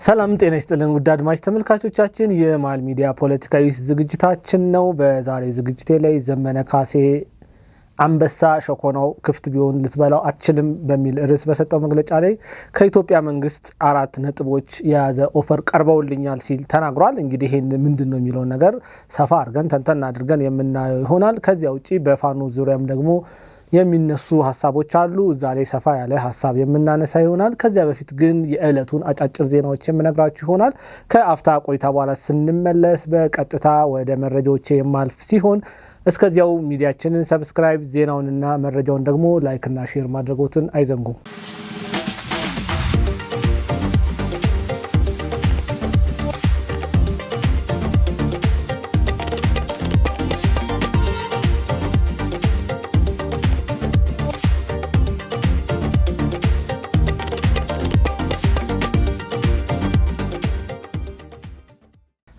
ሰላም ጤና ይስጥልን ውድ አድማጭ ተመልካቾቻችን የማል ሚዲያ ፖለቲካዊ ዝግጅታችን ነው። በዛሬ ዝግጅቴ ላይ ዘመነ ካሴ አንበሳ ሸኮናው ክፍት ቢሆን ልትበላው አትችልም በሚል ርዕስ በሰጠው መግለጫ ላይ ከኢትዮጵያ መንግስት 4 ነጥቦች የያዘ ኦፈር ቀርበውልኛል ሲል ተናግሯል። እንግዲህ ይሄን ምንድነው የሚለው ነገር ሰፋ አድርገን ተንተና አድርገን የምናየው ይሆናል። ከዚያ ውጪ በፋኖ ዙሪያም ደግሞ የሚነሱ ሐሳቦች አሉ። እዛ ላይ ሰፋ ያለ ሐሳብ የምናነሳ ይሆናል። ከዚያ በፊት ግን የዕለቱን አጫጭር ዜናዎች የምነግራችሁ ይሆናል። ከአፍታ ቆይታ በኋላ ስንመለስ በቀጥታ ወደ መረጃዎች የማልፍ ሲሆን እስከዚያው ሚዲያችንን ሰብስክራይብ፣ ዜናውንና መረጃውን ደግሞ ላይክና ሼር ማድረጎትን አይዘንጉ።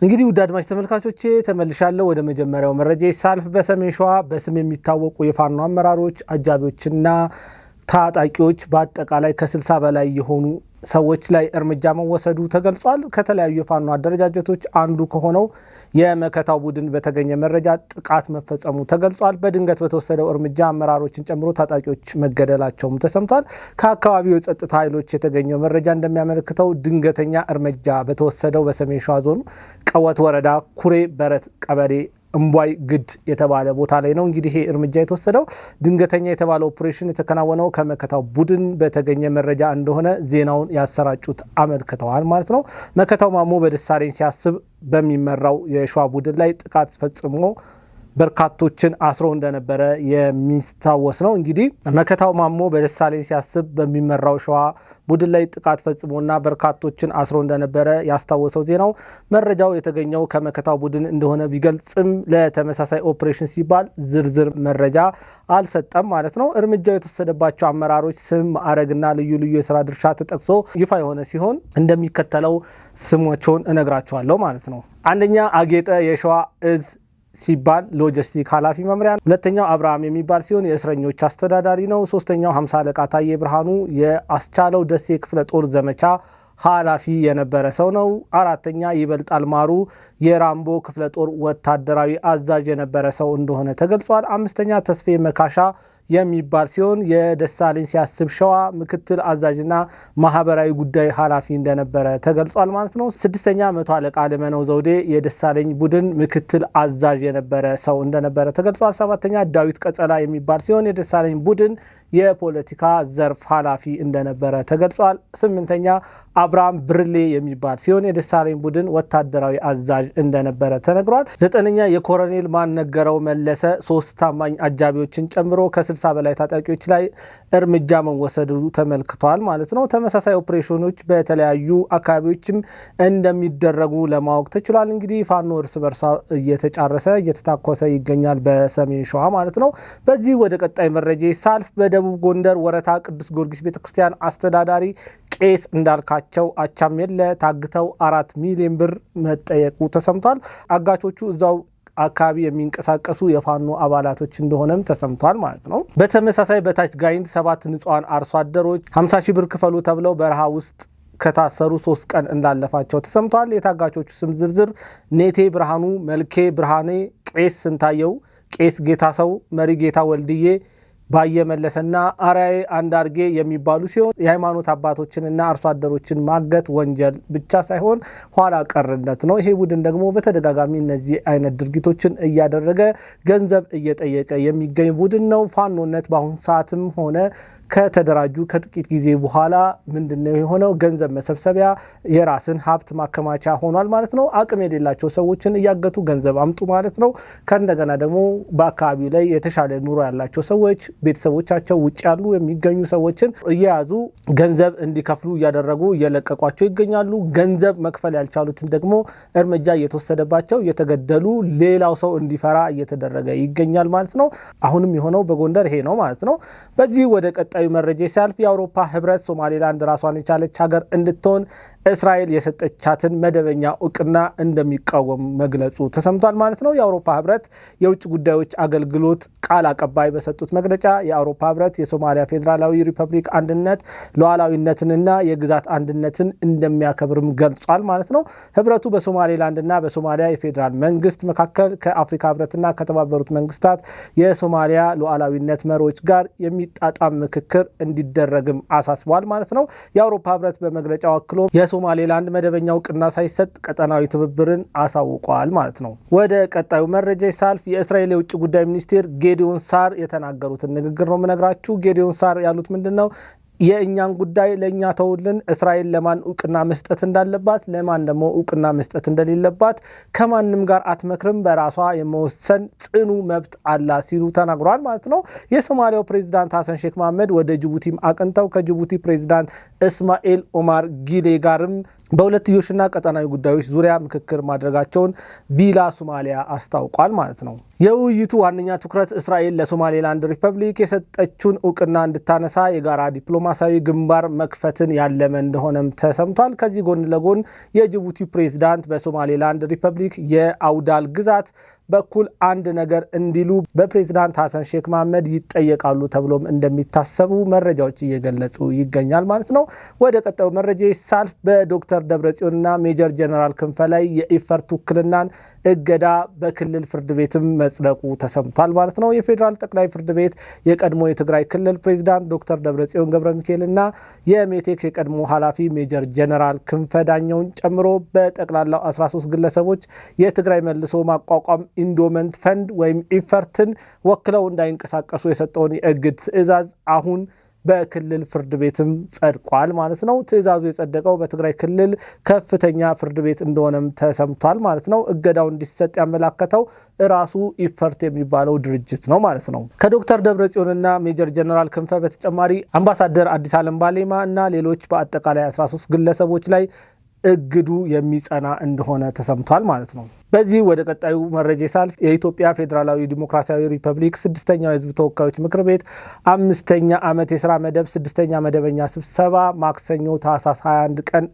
እንግዲህ ውድ አድማጭ ተመልካቾቼ ተመልሻለሁ። ወደ መጀመሪያው መረጃ ሳልፍ በሰሜን ሸዋ በስም የሚታወቁ የፋኖ አመራሮች፣ አጃቢዎችና ታጣቂዎች በአጠቃላይ ከ60 በላይ የሆኑ ሰዎች ላይ እርምጃ መወሰዱ ተገልጿል። ከተለያዩ የፋኖ አደረጃጀቶች አንዱ ከሆነው የመከታው ቡድን በተገኘ መረጃ ጥቃት መፈጸሙ ተገልጿል። በድንገት በተወሰደው እርምጃ አመራሮችን ጨምሮ ታጣቂዎች መገደላቸውም ተሰምቷል። ከአካባቢው የጸጥታ ኃይሎች የተገኘው መረጃ እንደሚያመለክተው ድንገተኛ እርምጃ በተወሰደው በሰሜን ሸዋ ዞን ቀወት ወረዳ ኩሬ በረት ቀበሌ እምቧይ ግድ የተባለ ቦታ ላይ ነው። እንግዲህ ይሄ እርምጃ የተወሰደው ድንገተኛ የተባለው ኦፕሬሽን የተከናወነው ከመከታው ቡድን በተገኘ መረጃ እንደሆነ ዜናውን ያሰራጩት አመልክተዋል ማለት ነው። መከታው ማሞ በደሳለኝ ሲያስብ በሚመራው የሸዋ ቡድን ላይ ጥቃት ፈጽሞ በርካቶችን አስሮ እንደነበረ የሚታወስ ነው። እንግዲህ መከታው ማሞ በደሳለኝ ሲያስብ በሚመራው ሸዋ ቡድን ላይ ጥቃት ፈጽሞና በርካቶችን አስሮ እንደነበረ ያስታወሰው ዜናው መረጃው የተገኘው ከመከታው ቡድን እንደሆነ ቢገልጽም ለተመሳሳይ ኦፕሬሽን ሲባል ዝርዝር መረጃ አልሰጠም ማለት ነው። እርምጃው የተወሰደባቸው አመራሮች ስም፣ ማዕረግና ልዩ ልዩ የስራ ድርሻ ተጠቅሶ ይፋ የሆነ ሲሆን እንደሚከተለው ስሞቹን እነግራቸዋለሁ ማለት ነው። አንደኛ አጌጠ የሸዋ እዝ ሲባል ሎጂስቲክ ኃላፊ መምሪያ፣ ሁለተኛው አብርሃም የሚባል ሲሆን የእስረኞች አስተዳዳሪ ነው። ሶስተኛው 50 አለቃ ታዬ ብርሃኑ የአስቻለው ደሴ ክፍለ ጦር ዘመቻ ኃላፊ የነበረ ሰው ነው። አራተኛ ይበልጣል ማሩ የራምቦ ክፍለ ጦር ወታደራዊ አዛዥ የነበረ ሰው እንደሆነ ተገልጿል። አምስተኛ ተስፌ መካሻ የሚባል ሲሆን የደሳለኝ ሲያስብ ሸዋ ምክትል አዛዥና ማህበራዊ ጉዳይ ኃላፊ እንደነበረ ተገልጿል ማለት ነው። ስድስተኛ መቶ አለቃ ልመነው ዘውዴ የደሳለኝ ቡድን ምክትል አዛዥ የነበረ ሰው እንደነበረ ተገልጿል። ሰባተኛ ዳዊት ቀጸላ የሚባል ሲሆን የደሳለኝ ቡድን የፖለቲካ ዘርፍ ኃላፊ እንደነበረ ተገልጿል። ስምንተኛ አብርሃም ብርሌ የሚባል ሲሆን የደሳለኝ ቡድን ወታደራዊ አዛዥ እንደነበረ ተነግሯል። ዘጠነኛ የኮሎኔል ማንነገረው መለሰ 3 ታማኝ አጃቢዎችን ጨምሮ ከ60 በላይ ታጣቂዎች ላይ እርምጃ መወሰዱ ተመልክቷል ማለት ነው። ተመሳሳይ ኦፕሬሽኖች በተለያዩ አካባቢዎችም እንደሚደረጉ ለማወቅ ተችሏል። እንግዲህ ፋኖ እርስ በርሳ እየተጫረሰ እየተታኮሰ ይገኛል በሰሜን ሸዋ ማለት ነው። በዚህ ወደ ቀጣይ መረጃ ሳልፍ በደቡብ ጎንደር ወረታ ቅዱስ ጊዮርጊስ ቤተክርስቲያን አስተዳዳሪ ቄስ እንዳልካቸው አቻምየለ ታግተው 4 ሚሊዮን ብር መጠየቁ ተሰምቷል። አጋቾቹ እዛው አካባቢ የሚንቀሳቀሱ የፋኖ አባላቶች እንደሆነም ተሰምቷል ማለት ነው። በተመሳሳይ በታች ጋይንት 7 ንጹሃን አርሶ አደሮች 50 ሺህ ብር ክፈሉ ተብለው በረሃ ውስጥ ከታሰሩ 3 ቀን እንዳለፋቸው ተሰምቷል። የታጋቾቹ ስም ዝርዝር ኔቴ ብርሃኑ፣ መልኬ ብርሃኔ፣ ቄስ ስንታየው፣ ቄስ ጌታ ሰው፣ መሪ ጌታ ወልድዬ፣ ባየመለሰና አርአዬ አንዳርጌ የሚባሉ ሲሆን የሃይማኖት አባቶችንና አርሶ አደሮችን ማገት ወንጀል ብቻ ሳይሆን ኋላ ቀርነት ነው። ይሄ ቡድን ደግሞ በተደጋጋሚ እነዚህ አይነት ድርጊቶችን እያደረገ ገንዘብ እየጠየቀ የሚገኝ ቡድን ነው። ፋኖነት በአሁኑ ሰዓትም ሆነ ከተደራጁ ከጥቂት ጊዜ በኋላ ምንድነው የሆነው? ገንዘብ መሰብሰቢያ፣ የራስን ሀብት ማከማቻ ሆኗል ማለት ነው። አቅም የሌላቸው ሰዎችን እያገቱ ገንዘብ አምጡ ማለት ነው። ከእንደገና ደግሞ በአካባቢው ላይ የተሻለ ኑሮ ያላቸው ሰዎች ቤተሰቦቻቸው ውጭ ያሉ የሚገኙ ሰዎችን እየያዙ ገንዘብ እንዲከፍሉ እያደረጉ እየለቀቋቸው ይገኛሉ። ገንዘብ መክፈል ያልቻሉትን ደግሞ እርምጃ እየተወሰደባቸው እየተገደሉ ሌላው ሰው እንዲፈራ እየተደረገ ይገኛል ማለት ነው። አሁንም የሆነው በጎንደር ይሄ ነው ማለት ነው። በዚህ ወደ ቀጣዩ መረጃ ሲያልፍ የአውሮፓ ህብረት ሶማሌላንድ ራሷን የቻለች ሀገር እንድትሆን እስራኤል የሰጠቻትን መደበኛ እውቅና እንደሚቃወም መግለጹ ተሰምቷል ማለት ነው። የአውሮፓ ህብረት የውጭ ጉዳዮች አገልግሎት ቃል አቀባይ በሰጡት መግለጫ የአውሮፓ ህብረት የሶማሊያ ፌዴራላዊ ሪፐብሊክ አንድነት ሉዓላዊነትንና የግዛት አንድነትን እንደሚያከብርም ገልጿል ማለት ነው። ህብረቱ በሶማሌላንድና በሶማሊያ የፌዴራል መንግስት መካከል ከአፍሪካ ህብረትና ከተባበሩት መንግስታት የሶማሊያ ሉዓላዊነት መሪዎች ጋር የሚጣጣም ምክክር እንዲደረግም አሳስቧል ማለት ነው። የአውሮፓ ህብረት በመግለጫው አክሎ የሶማሌላንድ መደበኛ እውቅና ሳይሰጥ ቀጠናዊ ትብብርን አሳውቋል ማለት ነው። ወደ ቀጣዩ መረጃ ሳልፍ የእስራኤል የውጭ ጉዳይ ሚኒስቴር ጌዲዮን ሳር የተናገሩትን ንግግር ነው የምነግራችሁ። ጌዲዮን ሳር ያሉት ምንድን ነው? የእኛን ጉዳይ ለእኛ ተውልን፣ እስራኤል ለማን እውቅና መስጠት እንዳለባት ለማን ደግሞ እውቅና መስጠት እንደሌለባት ከማንም ጋር አትመክርም፣ በራሷ የመወሰን ጽኑ መብት አላት ሲሉ ተናግሯል ማለት ነው። የሶማሊያው ፕሬዚዳንት ሐሰን ሼክ መሐመድ ወደ ጅቡቲም አቅንተው ከጅቡቲ ፕሬዚዳንት እስማኤል ኦማር ጊሌ ጋርም በሁለትዮሽና ቀጠናዊ ጉዳዮች ዙሪያ ምክክር ማድረጋቸውን ቪላ ሶማሊያ አስታውቋል ማለት ነው። የውይይቱ ዋነኛ ትኩረት እስራኤል ለሶማሌላንድ ሪፐብሊክ የሰጠችውን እውቅና እንድታነሳ የጋራ ዲፕሎማሲያዊ ግንባር መክፈትን ያለመ እንደሆነም ተሰምቷል። ከዚህ ጎን ለጎን የጅቡቲ ፕሬዝዳንት በሶማሌላንድ ሪፐብሊክ የአውዳል ግዛት በኩል አንድ ነገር እንዲሉ በፕሬዝዳንት ሐሰን ሼክ መሐመድ ይጠየቃሉ ተብሎም እንደሚታሰቡ መረጃዎች እየገለጹ ይገኛል ማለት ነው። ወደ ቀጣዩ መረጃ ሳልፍ በዶክተር ደብረጽዮንና ሜጀር ጀነራል ክንፈ ላይ የኢፈርት ውክልናን እገዳ በክልል ፍርድ ቤትም መጽደቁ ተሰምቷል ማለት ነው። የፌዴራል ጠቅላይ ፍርድ ቤት የቀድሞ የትግራይ ክልል ፕሬዝዳንት ዶክተር ደብረጽዮን ገብረ ሚካኤልና የሜቴክ የቀድሞ ኃላፊ ሜጀር ጀነራል ክንፈ ዳኘውን ጨምሮ በጠቅላላው 13 ግለሰቦች የትግራይ መልሶ ማቋቋም ኢንዶመንት ፈንድ ወይም ኢፈርትን ወክለው እንዳይንቀሳቀሱ የሰጠውን የእግድ ትዕዛዝ አሁን በክልል ፍርድ ቤትም ጸድቋል ማለት ነው። ትዕዛዙ የጸደቀው በትግራይ ክልል ከፍተኛ ፍርድ ቤት እንደሆነም ተሰምቷል ማለት ነው። እገዳው እንዲሰጥ ያመላከተው ራሱ ኢፈርት የሚባለው ድርጅት ነው ማለት ነው። ከዶክተር ደብረጽዮንና ሜጀር ጀነራል ክንፈ በተጨማሪ አምባሳደር አዲስ ዓለም ባሌማ እና ሌሎች በአጠቃላይ 13 ግለሰቦች ላይ እግዱ የሚጸና እንደሆነ ተሰምቷል ማለት ነው። በዚህ ወደ ቀጣዩ መረጃ ሳልፍ የኢትዮጵያ ፌዴራላዊ ዲሞክራሲያዊ ሪፐብሊክ 6ኛው የህዝብ ተወካዮች ምክር ቤት 5ኛ ዓመት የሥራ መደብ 6ኛ መደበኛ ስብሰባ ማክሰኞ ታህሳስ 21 ቀን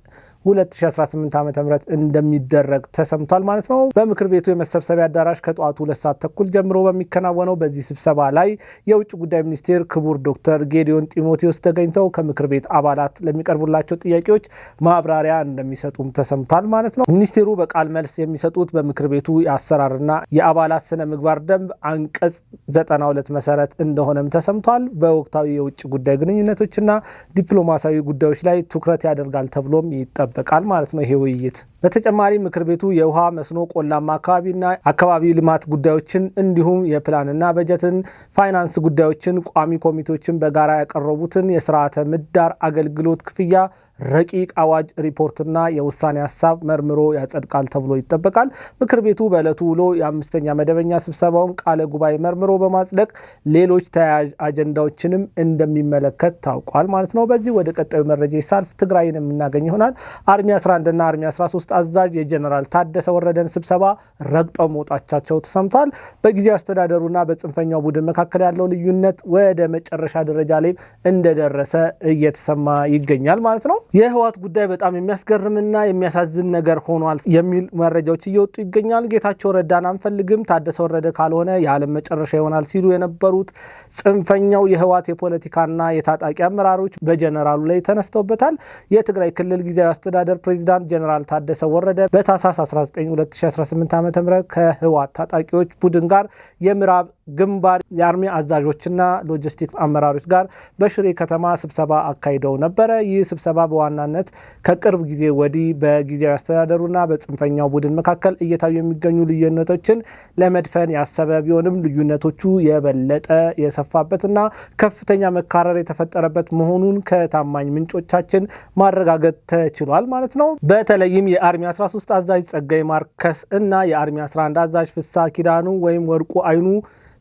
2018 ዓ.ም እንደሚደረግ ተሰምቷል ማለት ነው። በምክር ቤቱ የመሰብሰቢያ አዳራሽ ከጠዋቱ 2 ሰዓት ተኩል ጀምሮ በሚከናወነው በዚህ ስብሰባ ላይ የውጭ ጉዳይ ሚኒስቴር ክቡር ዶክተር ጌዲዮን ጢሞቴዎስ ተገኝተው ከምክር ቤት አባላት ለሚቀርቡላቸው ጥያቄዎች ማብራሪያ እንደሚሰጡም ተሰምቷል ማለት ነው። ሚኒስቴሩ በቃል መልስ የሚሰጡት በምክር ቤቱ የአሰራርና የአባላት ስነ ምግባር ደንብ አንቀጽ 92 መሰረት እንደሆነም ተሰምቷል። በወቅታዊ የውጭ ጉዳይ ግንኙነቶችና ዲፕሎማሲያዊ ጉዳዮች ላይ ትኩረት ያደርጋል ተብሎም ይጠበቃል ማለት ነው ይሄ ውይይት። በተጨማሪ ምክር ቤቱ የውሃ መስኖ፣ ቆላማ አካባቢና አካባቢ ልማት ጉዳዮችን እንዲሁም የፕላንና በጀትን፣ ፋይናንስ ጉዳዮችን ቋሚ ኮሚቴዎችን በጋራ ያቀረቡትን የስርዓተ ምህዳር አገልግሎት ክፍያ ረቂቅ አዋጅ ሪፖርትና የውሳኔ ሀሳብ መርምሮ ያጸድቃል ተብሎ ይጠበቃል። ምክር ቤቱ በዕለቱ ውሎ የ5ኛ መደበኛ ስብሰባውን ቃለ ጉባኤ መርምሮ በማጽደቅ ሌሎች ተያያዥ አጀንዳዎችንም እንደሚመለከት ታውቋል ማለት ነው። በዚህ ወደ ቀጣዩ መረጃ ሳልፍ ትግራይን የምናገኝ ይሆናል። አርሚ 11 እና አርሚ 13 አዛዥ የጀነራል ታደሰ ወረደን ስብሰባ ረግጠው መውጣታቸው ተሰምቷል። በጊዜያዊ አስተዳደሩና በጽንፈኛው ቡድን መካከል ያለው ልዩነት ወደ መጨረሻ ደረጃ ላይ እንደደረሰ እየተሰማ ይገኛል ማለት ነው። የህወሓት ጉዳይ በጣም የሚያስገርምና የሚያሳዝን ነገር ሆኗል የሚል መረጃዎች እየወጡ ይገኛል። ጌታቸው ረዳን አንፈልግም፣ ታደሰ ወረደ ካልሆነ የዓለም መጨረሻ ይሆናል ሲሉ የነበሩት ጽንፈኛው የህወሓት የፖለቲካና የታጣቂ አመራሮች በጀነራሉ ላይ ተነስተውበታል። የትግራይ ክልል ጊዜያዊ አስተዳደር ፕሬዚዳንት ጀነራል ታደሰ ወረደ በታህሳስ 19 2018 ዓ.ም ከህወሓት ታጣቂዎች ቡድን ጋር የምዕራብ ግንባር የአርሚ አዛዦችና ሎጂስቲክ አመራሮች ጋር በሽሬ ከተማ ስብሰባ አካሂደው ነበረ። ይህ ስብሰባ በዋናነት ከቅርብ ጊዜ ወዲህ በጊዜያዊ አስተዳደሩና በጽንፈኛው ቡድን መካከል እየታዩ የሚገኙ ልዩነቶችን ለመድፈን ያሰበ ቢሆንም ልዩነቶቹ የበለጠ የሰፋበትና ከፍተኛ መካረር የተፈጠረበት መሆኑን ከታማኝ ምንጮቻችን ማረጋገጥ ተችሏል ማለት ነው። በተለይም የአርሚ 13 አዛዥ ጸጋይ ማርከስ እና የአርሚ 11 አዛዥ ፍሳ ኪዳኑ ወይም ወርቁ አይኑ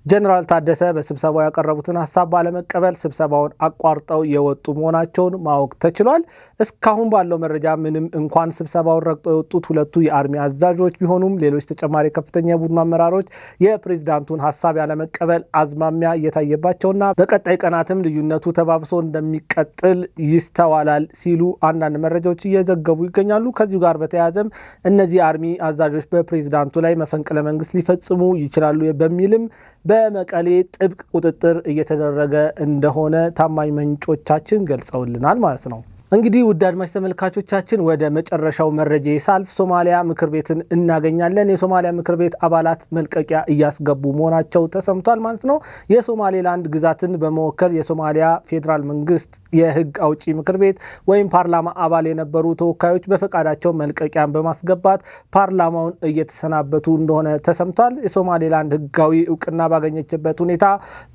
ጀነራል ታደሰ በስብሰባው ያቀረቡትን ሐሳብ ባለመቀበል ስብሰባውን አቋርጠው የወጡ መሆናቸውን ማወቅ ተችሏል። እስካሁን ባለው መረጃ ምንም እንኳን ስብሰባውን ረግጠው የወጡት ሁለቱ የአርሚ አዛዦች ቢሆኑም ሌሎች ተጨማሪ ከፍተኛ የቡድኑ አመራሮች የፕሬዝዳንቱን ሐሳብ ያለመቀበል አዝማሚያ እየታየባቸውና በቀጣይ ቀናትም ልዩነቱ ተባብሶ እንደሚቀጥል ይስተዋላል ሲሉ አንዳንድ መረጃዎች እየዘገቡ ይገኛሉ። ከዚሁ ጋር በተያያዘም እነዚህ አርሚ አዛዦች በፕሬዝዳንቱ ላይ መፈንቅለ መንግስት ሊፈጽሙ ይችላሉ በሚልም በመቀሌ ጥብቅ ቁጥጥር እየተደረገ እንደሆነ ታማኝ ምንጮቻችን ገልጸውልናል ማለት ነው። እንግዲህ ውድ አድማጭ ተመልካቾቻችን ወደ መጨረሻው መረጃ ሳልፍ ሶማሊያ ምክር ቤትን እናገኛለን። የሶማሊያ ምክር ቤት አባላት መልቀቂያ እያስገቡ መሆናቸው ተሰምቷል ማለት ነው። የሶማሌላንድ ግዛትን በመወከል የሶማሊያ ፌዴራል መንግስት የህግ አውጪ ምክር ቤት ወይም ፓርላማ አባል የነበሩ ተወካዮች በፈቃዳቸው መልቀቂያን በማስገባት ፓርላማውን እየተሰናበቱ እንደሆነ ተሰምቷል። የሶማሌላንድ ህጋዊ እውቅና ባገኘችበት ሁኔታ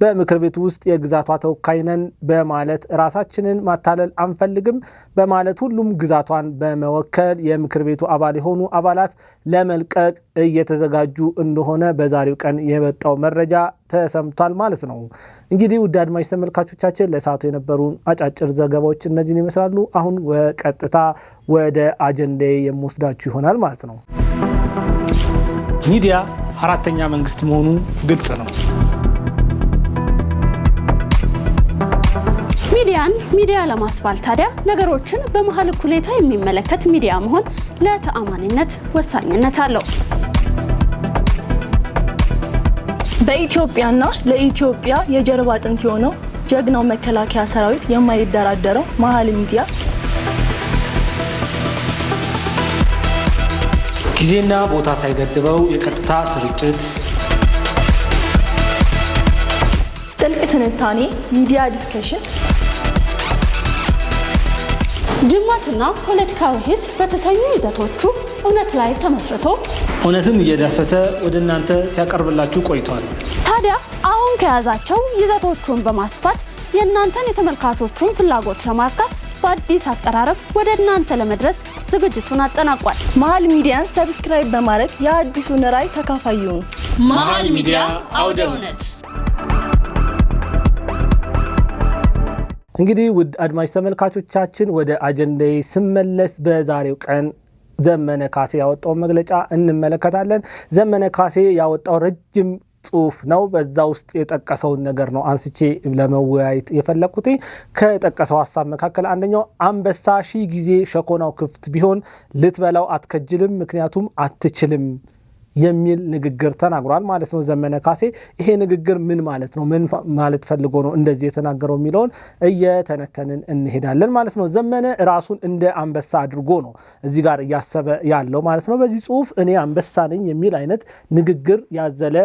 በምክር ቤቱ ውስጥ የግዛቷ ተወካይ ነን በማለት ራሳችንን ማታለል አንፈልግም በማለት ሁሉም ግዛቷን በመወከል የምክር ቤቱ አባል የሆኑ አባላት ለመልቀቅ እየተዘጋጁ እንደሆነ በዛሬው ቀን የወጣው መረጃ ተሰምቷል ማለት ነው። እንግዲህ ውድ አድማጭ ተመልካቾቻችን ለሰዓቱ የነበሩን አጫጭር ዘገባዎች እነዚህን ይመስላሉ። አሁን በቀጥታ ወደ አጀንዳዬ የምወስዳችሁ ይሆናል ማለት ነው። ሚዲያ አራተኛ መንግስት መሆኑ ግልጽ ነው። ሚዲያ ለማስባል ታዲያ ነገሮችን በመሃል እኩሌታ የሚመለከት ሚዲያ መሆን ለተአማኒነት ወሳኝነት አለው። በኢትዮጵያና ለኢትዮጵያ የጀርባ አጥንት የሆነው ጀግናው መከላከያ ሰራዊት የማይደራደረው መሃል ሚዲያ ጊዜና ቦታ ሳይገድበው የቀጥታ ስርጭት፣ ጥልቅ ትንታኔ፣ ሚዲያ ዲስከሽን፣ ጅማትና ፖለቲካዊ ሂስ በተሰኙ ይዘቶቹ እውነት ላይ ተመስርቶ እውነትን እየዳሰሰ ወደ እናንተ ሲያቀርብላችሁ ቆይቷል። ታዲያ አሁን ከያዛቸው ይዘቶቹን በማስፋት የእናንተን የተመልካቾቹን ፍላጎት ለማርካት በአዲስ አቀራረብ ወደ እናንተ ለመድረስ ዝግጅቱን አጠናቋል። መሃል ሚዲያን ሰብስክራይብ በማድረግ የአዲሱን ራዕይ ተካፋይ ይሁኑ። መሃል ሚዲያ አውደ እውነት። እንግዲህ ውድ አድማጭ ተመልካቾቻችን ወደ አጀንዳዬ ስመለስ በዛሬው ቀን ዘመነ ካሴ ያወጣው መግለጫ እንመለከታለን። ዘመነ ካሴ ያወጣው ረጅም ጽሁፍ ነው። በዛ ውስጥ የጠቀሰውን ነገር ነው አንስቼ ለመወያየት የፈለኩት። ከጠቀሰው ሐሳብ መካከል አንደኛው አንበሳ ሺህ ጊዜ ሸኮናው ክፍት ቢሆን ልትበላው አትከጅልም፣ ምክንያቱም አትችልም የሚል ንግግር ተናግሯል ማለት ነው ዘመነ ካሴ። ይሄ ንግግር ምን ማለት ነው? ምን ማለት ፈልጎ ነው እንደዚህ የተናገረው የሚለውን እየተነተንን እንሄዳለን ማለት ነው። ዘመነ ራሱን እንደ አንበሳ አድርጎ ነው እዚህ ጋር እያሰበ ያለው ማለት ነው። በዚህ ጽሁፍ እኔ አንበሳ ነኝ የሚል አይነት ንግግር ያዘለ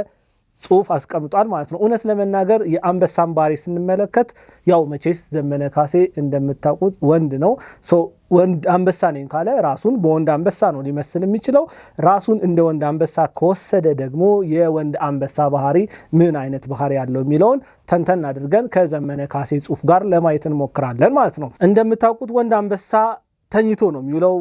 ጽሁፍ አስቀምጧል ማለት ነው። እውነት ለመናገር የአንበሳን ባህሪ ስንመለከት ያው መቼስ ዘመነ ካሴ እንደምታውቁት ወንድ ነው። ወንድ አንበሳ ነኝ ካለ ራሱን በወንድ አንበሳ ነው ሊመስል የሚችለው። ራሱን እንደ ወንድ አንበሳ ከወሰደ ደግሞ የወንድ አንበሳ ባህሪ ምን አይነት ባህሪ ያለው የሚለውን ተንተን አድርገን ከዘመነ ካሴ ጽሁፍ ጋር ለማየት እንሞክራለን ማለት ነው። እንደምታውቁት ወንድ አንበሳ ተኝቶ ነው የሚውለው።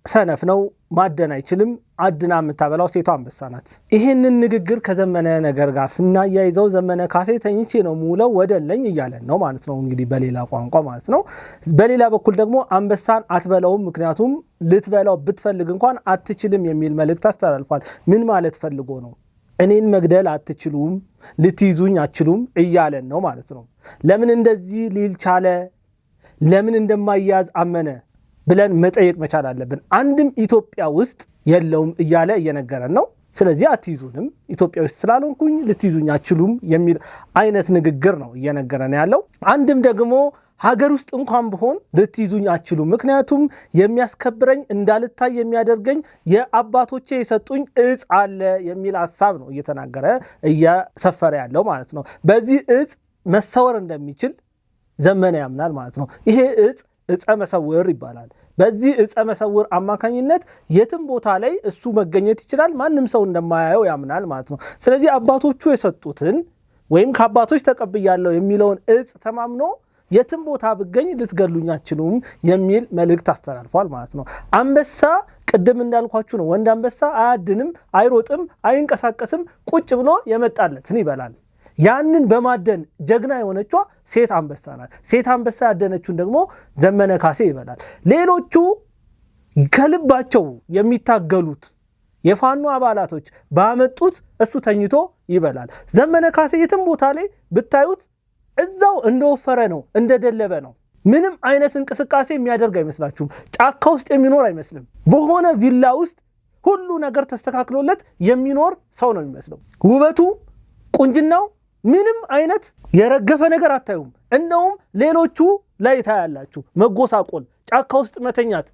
ሰነፍ ነው፣ ማደን አይችልም። አድና የምታበላው ሴቷ አንበሳ ናት። ይህንን ንግግር ከዘመነ ነገር ጋር ስናያይዘው ዘመነ ካሴ ተኝቼ ነው ሙለው ወደለኝ እያለን ነው ማለት ነው። እንግዲህ በሌላ ቋንቋ ማለት ነው። በሌላ በኩል ደግሞ አንበሳን አትበላውም፣ ምክንያቱም ልትበላው ብትፈልግ እንኳን አትችልም የሚል መልእክት አስተላልፏል። ምን ማለት ፈልጎ ነው? እኔን መግደል አትችሉም፣ ልትይዙኝ አትችሉም እያለን ነው ማለት ነው። ለምን እንደዚህ ሊል ቻለ? ለምን እንደማይያዝ አመነ ብለን መጠየቅ መቻል አለብን። አንድም ኢትዮጵያ ውስጥ የለውም እያለ እየነገረን ነው። ስለዚህ አትይዙንም፣ ኢትዮጵያ ውስጥ ስላልሆንኩኝ ልትይዙኝ አትችሉም የሚል አይነት ንግግር ነው እየነገረን ያለው። አንድም ደግሞ ሀገር ውስጥ እንኳን ብሆን ልትይዙኝ አትችሉም፣ ምክንያቱም የሚያስከብረኝ እንዳልታይ የሚያደርገኝ የአባቶቼ የሰጡኝ እጽ አለ የሚል ሀሳብ ነው እየተናገረ እያሰፈረ ያለው ማለት ነው። በዚህ እጽ መሰወር እንደሚችል ዘመነ ያምናል ማለት ነው። ይሄ እጸ መሰውር ይባላል። በዚህ እጸ መሰውር አማካኝነት የትም ቦታ ላይ እሱ መገኘት ይችላል። ማንም ሰው እንደማያየው ያምናል ማለት ነው። ስለዚህ አባቶቹ የሰጡትን ወይም ከአባቶች ተቀብያለሁ የሚለውን እጽ ተማምኖ የትም ቦታ ብገኝ ልትገሉኝ አትችሉም የሚል መልእክት አስተላልፏል ማለት ነው። አንበሳ ቅድም እንዳልኳችሁ ነው። ወንድ አንበሳ አያድንም፣ አይሮጥም፣ አይንቀሳቀስም። ቁጭ ብሎ የመጣለትን ይበላል። ያንን በማደን ጀግና የሆነችዋ ሴት አንበሳ ናት። ሴት አንበሳ ያደነችውን ደግሞ ዘመነ ካሴ ይበላል። ሌሎቹ ከልባቸው የሚታገሉት የፋኖ አባላቶች ባመጡት እሱ ተኝቶ ይበላል። ዘመነ ካሴ የትም ቦታ ላይ ብታዩት እዛው እንደወፈረ ነው፣ እንደደለበ ነው። ምንም አይነት እንቅስቃሴ የሚያደርግ አይመስላችሁም። ጫካ ውስጥ የሚኖር አይመስልም። በሆነ ቪላ ውስጥ ሁሉ ነገር ተስተካክሎለት የሚኖር ሰው ነው የሚመስለው። ውበቱ፣ ቁንጅናው ምንም አይነት የረገፈ ነገር አታዩም። እንደውም ሌሎቹ ላይ ታያላችሁ መጎሳቆል፣ ጫካ ውስጥ መተኛት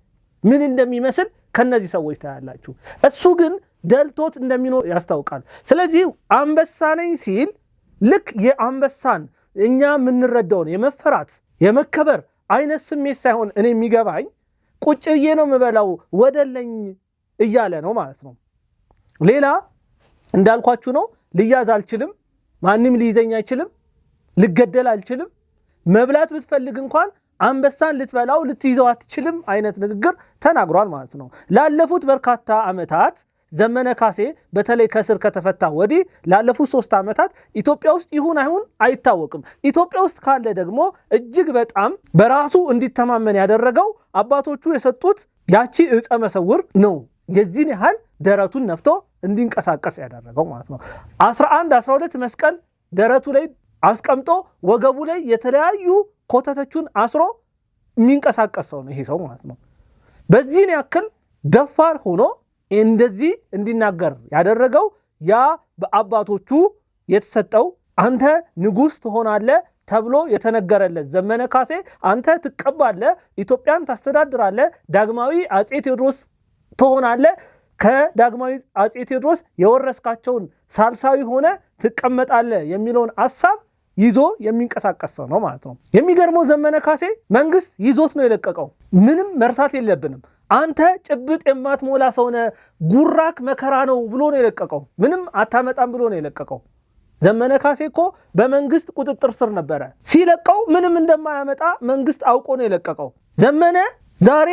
ምን እንደሚመስል ከነዚህ ሰዎች ታያላችሁ። እሱ ግን ደልቶት እንደሚኖር ያስታውቃል። ስለዚህ አንበሳ ነኝ ሲል ልክ የአንበሳን እኛ የምንረዳውን የመፈራት የመከበር አይነት ስሜት ሳይሆን እኔ የሚገባኝ ቁጭ ብዬ ነው የምበላው ወደለኝ እያለ ነው ማለት ነው። ሌላ እንዳልኳችሁ ነው። ልያዝ አልችልም፣ ማንም ሊይዘኝ አይችልም፣ ልገደል አልችልም፣ መብላት ብትፈልግ እንኳን አንበሳን ልትበላው ልትይዘው አትችልም አይነት ንግግር ተናግሯል ማለት ነው። ላለፉት በርካታ ዓመታት ዘመነ ካሴ በተለይ ከስር ከተፈታ ወዲህ ላለፉት 3 ዓመታት ኢትዮጵያ ውስጥ ይሁን አይሁን አይታወቅም። ኢትዮጵያ ውስጥ ካለ ደግሞ እጅግ በጣም በራሱ እንዲተማመን ያደረገው አባቶቹ የሰጡት ያቺ ዕፀ መሰውር ነው። የዚህን ያህል ደረቱን ነፍቶ እንዲንቀሳቀስ ያደረገው ማለት ነው። 11-12 መስቀል ደረቱ ላይ አስቀምጦ ወገቡ ላይ የተለያዩ ኮተቶቹን አስሮ የሚንቀሳቀስ ሰው ነው ይሄ ሰው ማለት ነው። በዚህን ያክል ደፋር ሆኖ እንደዚህ እንዲናገር ያደረገው ያ በአባቶቹ የተሰጠው አንተ ንጉሥ ትሆናለህ ተብሎ የተነገረለት ዘመነ ካሴ አንተ ትቀባለህ፣ ኢትዮጵያን ታስተዳድራለህ፣ ዳግማዊ አጼ ቴዎድሮስ ትሆናለህ፣ ከዳግማዊ አጼ ቴዎድሮስ የወረስካቸውን ሳልሳዊ ሆነ ትቀመጣለህ የሚለውን ሐሳብ ይዞ የሚንቀሳቀስ ሰው ነው ማለት ነው። የሚገርመው ዘመነ ካሴ መንግስት ይዞት ነው የለቀቀው። ምንም መርሳት የለብንም። አንተ ጭብጥ የማትሞላ ሰውነ ጉራክ መከራ ነው ብሎ ነው የለቀቀው። ምንም አታመጣም ብሎ ነው የለቀቀው። ዘመነ ካሴ እኮ በመንግስት ቁጥጥር ስር ነበረ። ሲለቀው ምንም እንደማያመጣ መንግስት አውቆ ነው የለቀቀው። ዘመነ ዛሬ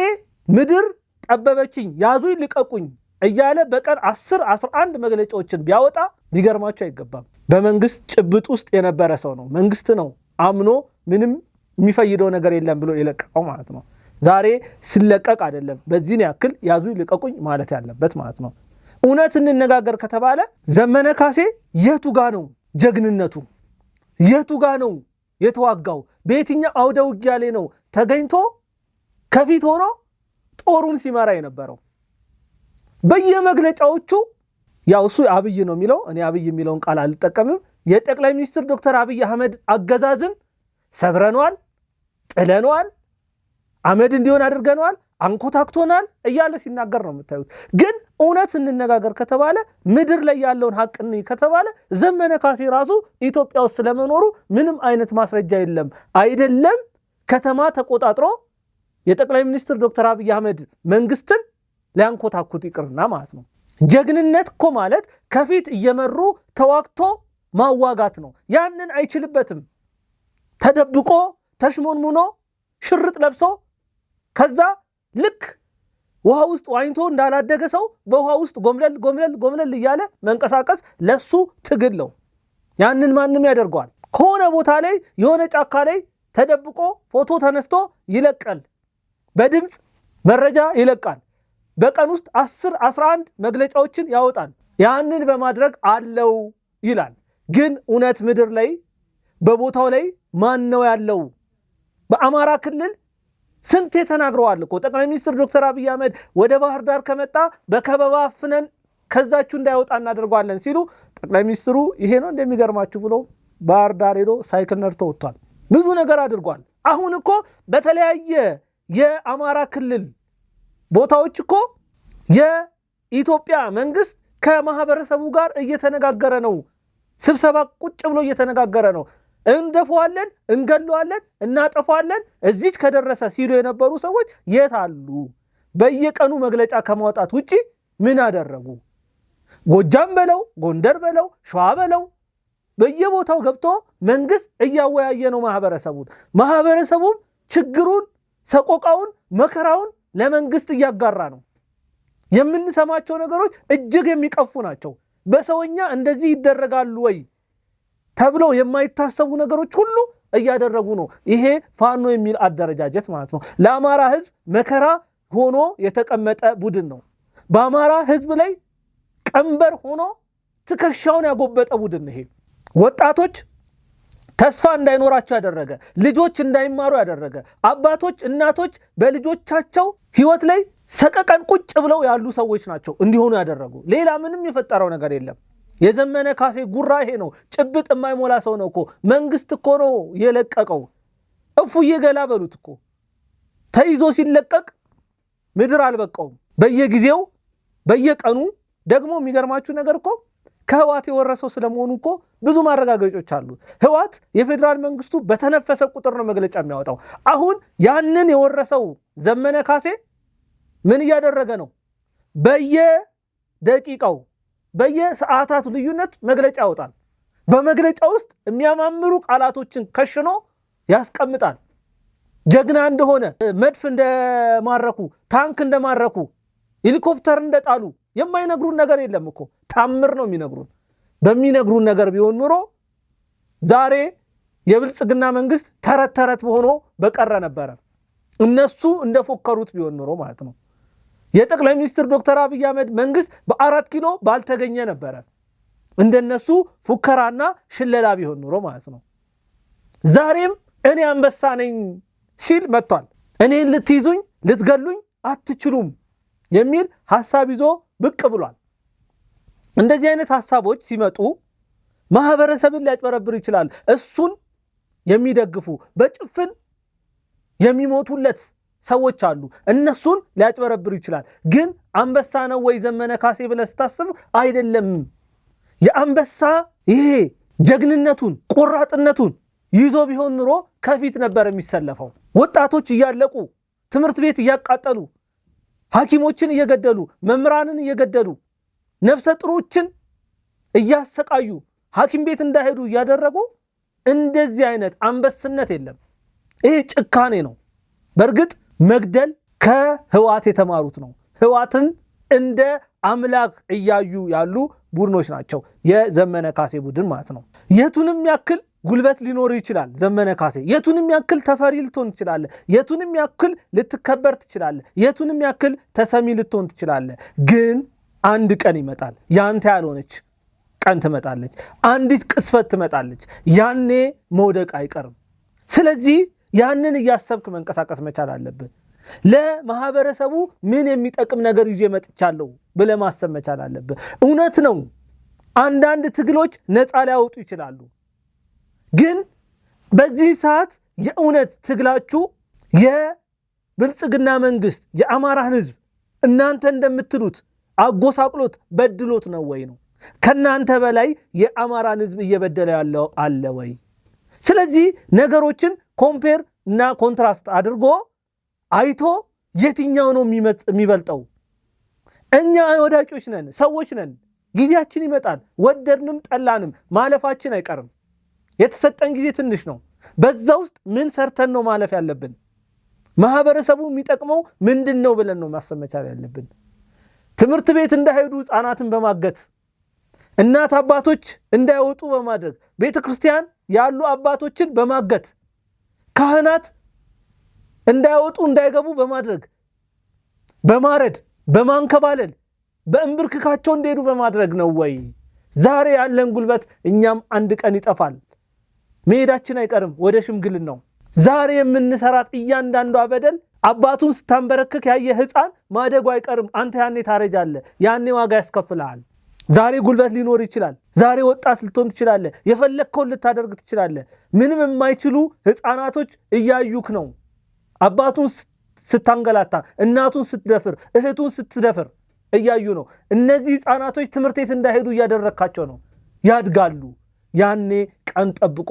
ምድር ጠበበችኝ ያዙኝ ልቀቁኝ እያለ በቀን 10-11 መግለጫዎችን ቢያወጣ ሊገርማቸው አይገባም። በመንግስት ጭብጥ ውስጥ የነበረ ሰው ነው። መንግስት ነው አምኖ ምንም የሚፈይደው ነገር የለም ብሎ የለቀቀው ማለት ነው። ዛሬ ሲለቀቅ አይደለም በዚህን ያክል ያዙኝ ልቀቁኝ ማለት ያለበት ማለት ነው። እውነት እንነጋገር ከተባለ ዘመነ ካሴ የቱ ጋ ነው ጀግንነቱ? የቱ ጋ ነው የተዋጋው? በየትኛው አውደ ውጊያ ላይ ነው ተገኝቶ ከፊት ሆኖ ጦሩን ሲመራ የነበረው? በየመግለጫዎቹ ያው እሱ አብይ ነው የሚለው፣ እኔ አብይ የሚለውን ቃል አልጠቀምም። የጠቅላይ ሚኒስትር ዶክተር አብይ አህመድ አገዛዝን ሰብረኗል፣ ጥለኗል፣ አመድ እንዲሆን አድርገኗል፣ አንኮታክቶናል እያለ ሲናገር ነው የምታዩት። ግን እውነት እንነጋገር ከተባለ ምድር ላይ ያለውን ሀቅን ከተባለ ዘመነ ካሴ ራሱ ኢትዮጵያ ውስጥ ስለመኖሩ ምንም አይነት ማስረጃ የለም። አይደለም ከተማ ተቆጣጥሮ የጠቅላይ ሚኒስትር ዶክተር አብይ አህመድ መንግስትን ሊያንኮታኩት ይቅርና ማለት ነው። ጀግንነት እኮ ማለት ከፊት እየመሩ ተዋግቶ ማዋጋት ነው። ያንን አይችልበትም። ተደብቆ ተሽሞንሙኖ ሽርጥ ለብሶ ከዛ ልክ ውሃ ውስጥ ዋኝቶ እንዳላደገ ሰው በውሃ ውስጥ ጎምለል ጎምለል ጎምለል እያለ መንቀሳቀስ ለሱ ትግል ነው። ያንን ማንም ያደርገዋል። ከሆነ ቦታ ላይ የሆነ ጫካ ላይ ተደብቆ ፎቶ ተነስቶ ይለቃል። በድምፅ መረጃ ይለቃል። በቀን ውስጥ 10-11 መግለጫዎችን ያወጣል። ያንን በማድረግ አለው ይላል። ግን እውነት ምድር ላይ በቦታው ላይ ማን ነው ያለው? በአማራ ክልል ስንቴ ተናግረዋል እኮ ጠቅላይ ሚኒስትር ዶክተር አብይ አህመድ ወደ ባህር ዳር ከመጣ በከበባ አፍነን ከዛችሁ እንዳይወጣ እናደርገዋለን ሲሉ ጠቅላይ ሚኒስትሩ ይሄ ነው እንደሚገርማችሁ ብሎ ባህር ዳር ሄዶ ሳይክል ነድቶ ወጥቷል። ብዙ ነገር አድርጓል። አሁን እኮ በተለያየ የአማራ ክልል ቦታዎች እኮ የኢትዮጵያ መንግስት ከማህበረሰቡ ጋር እየተነጋገረ ነው። ስብሰባ ቁጭ ብሎ እየተነጋገረ ነው። እንደፈዋለን፣ እንገለዋለን፣ እናጠፋለን እዚች ከደረሰ ሲሉ የነበሩ ሰዎች የት አሉ? በየቀኑ መግለጫ ከማውጣት ውጪ ምን አደረጉ? ጎጃም በለው ጎንደር በለው ሸዋ በለው በየቦታው ገብቶ መንግስት እያወያየ ነው ማህበረሰቡም ችግሩን፣ ሰቆቃውን፣ መከራውን ለመንግስት እያጋራ ነው። የምንሰማቸው ነገሮች እጅግ የሚቀፉ ናቸው። በሰውኛ እንደዚህ ይደረጋሉ ወይ? ተብለው የማይታሰቡ ነገሮች ሁሉ እያደረጉ ነው። ይሄ ፋኖ የሚል አደረጃጀት ማለት ነው። ለአማራ ህዝብ መከራ ሆኖ የተቀመጠ ቡድን ነው። በአማራ ህዝብ ላይ ቀንበር ሆኖ ትከሻውን ያጎበጠ ቡድን ነው። ይሄ ወጣቶች ተስፋ እንዳይኖራቸው ያደረገ፣ ልጆች እንዳይማሩ ያደረገ፣ አባቶች እናቶች በልጆቻቸው ህይወት ላይ ሰቀቀን ቁጭ ብለው ያሉ ሰዎች ናቸው እንዲሆኑ ያደረጉ። ሌላ ምንም የፈጠረው ነገር የለም። የዘመነ ካሴ ጉራ ይሄ ነው። ጭብጥ የማይሞላ ሰው ነው እኮ መንግስት እኮ ነው የለቀቀው። እፉዬ ገላ በሉት እኮ ተይዞ ሲለቀቅ ምድር አልበቃውም። በየጊዜው በየቀኑ ደግሞ የሚገርማችሁ ነገር እኮ ከህዋት የወረሰው ስለመሆኑ እኮ ብዙ ማረጋገጮች አሉ። ህዋት የፌዴራል መንግስቱ በተነፈሰ ቁጥር ነው መግለጫ የሚያወጣው። አሁን ያንን የወረሰው ዘመነ ካሴ ምን እያደረገ ነው? በየደቂቃው በየሰዓታቱ ልዩነት መግለጫ ያወጣል። በመግለጫ ውስጥ የሚያማምሩ ቃላቶችን ከሽኖ ያስቀምጣል። ጀግና እንደሆነ፣ መድፍ እንደማረኩ፣ ታንክ እንደማረኩ፣ ሄሊኮፕተር እንደጣሉ የማይነግሩን ነገር የለም እኮ። ታምር ነው የሚነግሩን። በሚነግሩን ነገር ቢሆን ኑሮ ዛሬ የብልጽግና መንግስት ተረት ተረት ሆኖ በቀረ ነበረ። እነሱ እንደፎከሩት ቢሆን ኑሮ ማለት ነው። የጠቅላይ ሚኒስትር ዶክተር አብይ አህመድ መንግስት በ4 ኪሎ ባልተገኘ ነበረ። እንደነሱ ፉከራና ሽለላ ቢሆን ኑሮ ማለት ነው። ዛሬም እኔ አንበሳ ነኝ ሲል መጥቷል። እኔን ልትይዙኝ ልትገሉኝ አትችሉም የሚል ሐሳብ ይዞ ብቅ ብሏል። እንደዚህ አይነት ሐሳቦች ሲመጡ ማህበረሰብን ሊያጭበረብር ይችላል። እሱን የሚደግፉ በጭፍን የሚሞቱለት ሰዎች አሉ። እነሱን ሊያጭበረብር ይችላል። ግን አንበሳ ነው ወይ ዘመነ ካሴ ብለህ ስታስብ አይደለም። የአንበሳ ይሄ ጀግንነቱን ቆራጥነቱን ይዞ ቢሆን ኑሮ ከፊት ነበር የሚሰለፈው። ወጣቶች እያለቁ ትምህርት ቤት እያቃጠሉ ሐኪሞችን እየገደሉ መምህራንን እየገደሉ ነፍሰ ጥሮችን እያሰቃዩ ሐኪም ቤት እንዳይሄዱ እያደረጉ እንደዚህ አይነት አንበስነት የለም። ይሄ ጭካኔ ነው። በእርግጥ መግደል ከህዋት የተማሩት ነው። ህዋትን እንደ አምላክ እያዩ ያሉ ቡድኖች ናቸው የዘመነ ካሴ ቡድን ማለት ነው። የቱንም ያክል ጉልበት ሊኖር ይችላል ዘመነ ካሴ፣ የቱንም ያክል ተፈሪ ልትሆን ትችላለህ፣ የቱንም ያክል ልትከበር ትችላለህ፣ የቱንም ያክል ተሰሚ ልትሆን ትችላለህ። ግን አንድ ቀን ይመጣል፣ ያንተ ያልሆነች ቀን ትመጣለች፣ አንዲት ቅስፈት ትመጣለች። ያኔ መውደቅ አይቀርም። ስለዚህ ያንን እያሰብክ መንቀሳቀስ መቻል አለብን። ለማህበረሰቡ ምን የሚጠቅም ነገር ይዤ መጥቻለሁ ብለህ ማሰብ መቻል አለብን። እውነት ነው አንዳንድ ትግሎች ነፃ ሊያወጡ ይችላሉ። ግን በዚህ ሰዓት የእውነት ትግላችሁ የብልጽግና መንግስት የአማራን ህዝብ እናንተ እንደምትሉት አጎሳቅሎት በድሎት ነው ወይ ነው? ከናንተ በላይ የአማራን ህዝብ እየበደለ ያለው አለ ወይ? ስለዚህ ነገሮችን ኮምፔር እና ኮንትራስት አድርጎ አይቶ የትኛው ነው የሚበልጠው? እኛ ወዳቂዎች ነን፣ ሰዎች ነን። ጊዜያችን ይመጣል። ወደድንም ጠላንም ማለፋችን አይቀርም። የተሰጠን ጊዜ ትንሽ ነው። በዛ ውስጥ ምን ሰርተን ነው ማለፍ ያለብን? ማህበረሰቡ የሚጠቅመው ምንድን ነው ብለን ነው ማሰብ መቻል ያለብን። ትምህርት ቤት እንዳይሄዱ ህፃናትን በማገት እናት አባቶች እንዳይወጡ በማድረግ ቤተ ክርስቲያን ያሉ አባቶችን በማገት ካህናት እንዳይወጡ እንዳይገቡ በማድረግ በማረድ በማንከባለል በእንብርክካቸው እንደሄዱ በማድረግ ነው ወይ? ዛሬ ያለን ጉልበት እኛም አንድ ቀን ይጠፋል። መሄዳችን አይቀርም ወደ ሽምግልን ነው። ዛሬ የምንሰራት እያንዳንዷ በደል አባቱን ስታንበረክክ ያየ ህፃን ማደጉ አይቀርም። አንተ ያኔ ታረጃለህ፣ ያኔ ዋጋ ያስከፍልሃል። ዛሬ ጉልበት ሊኖር ይችላል። ዛሬ ወጣት ልትሆን ትችላለህ። የፈለግከውን ልታደርግ ትችላለህ። ምንም የማይችሉ ህፃናቶች እያዩክ ነው። አባቱን ስታንገላታ፣ እናቱን ስትደፍር፣ እህቱን ስትደፍር እያዩ ነው። እነዚህ ህፃናቶች ትምህርት ቤት እንዳይሄዱ እያደረካቸው ነው። ያድጋሉ። ያኔ ቀን ጠብቆ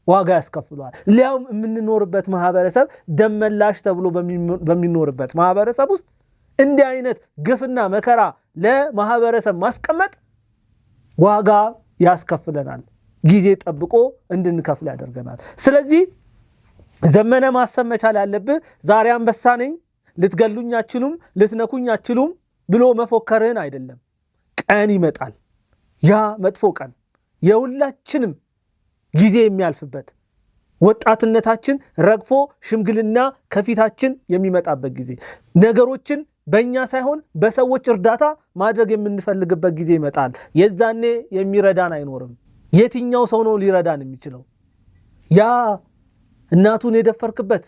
ዋጋ ያስከፍለዋል። ሊያውም የምንኖርበት ማህበረሰብ ደመላሽ ተብሎ በሚኖርበት ማህበረሰብ ውስጥ እንዲህ አይነት ግፍና መከራ ለማህበረሰብ ማስቀመጥ ዋጋ ያስከፍለናል። ጊዜ ጠብቆ እንድንከፍል ያደርገናል። ስለዚህ ዘመነ ማሰብ መቻል ያለብህ ዛሬ አንበሳ ነኝ፣ ልትገሉኝ አትችሉም፣ ልትነኩኝ አትችሉም ብሎ መፎከርህን አይደለም። ቀን ይመጣል። ያ መጥፎ ቀን የሁላችንም ጊዜ የሚያልፍበት ወጣትነታችን ረግፎ ሽምግልና ከፊታችን የሚመጣበት ጊዜ ነገሮችን በእኛ ሳይሆን በሰዎች እርዳታ ማድረግ የምንፈልግበት ጊዜ ይመጣል። የዛኔ የሚረዳን አይኖርም። የትኛው ሰው ነው ሊረዳን የሚችለው? ያ እናቱን የደፈርክበት፣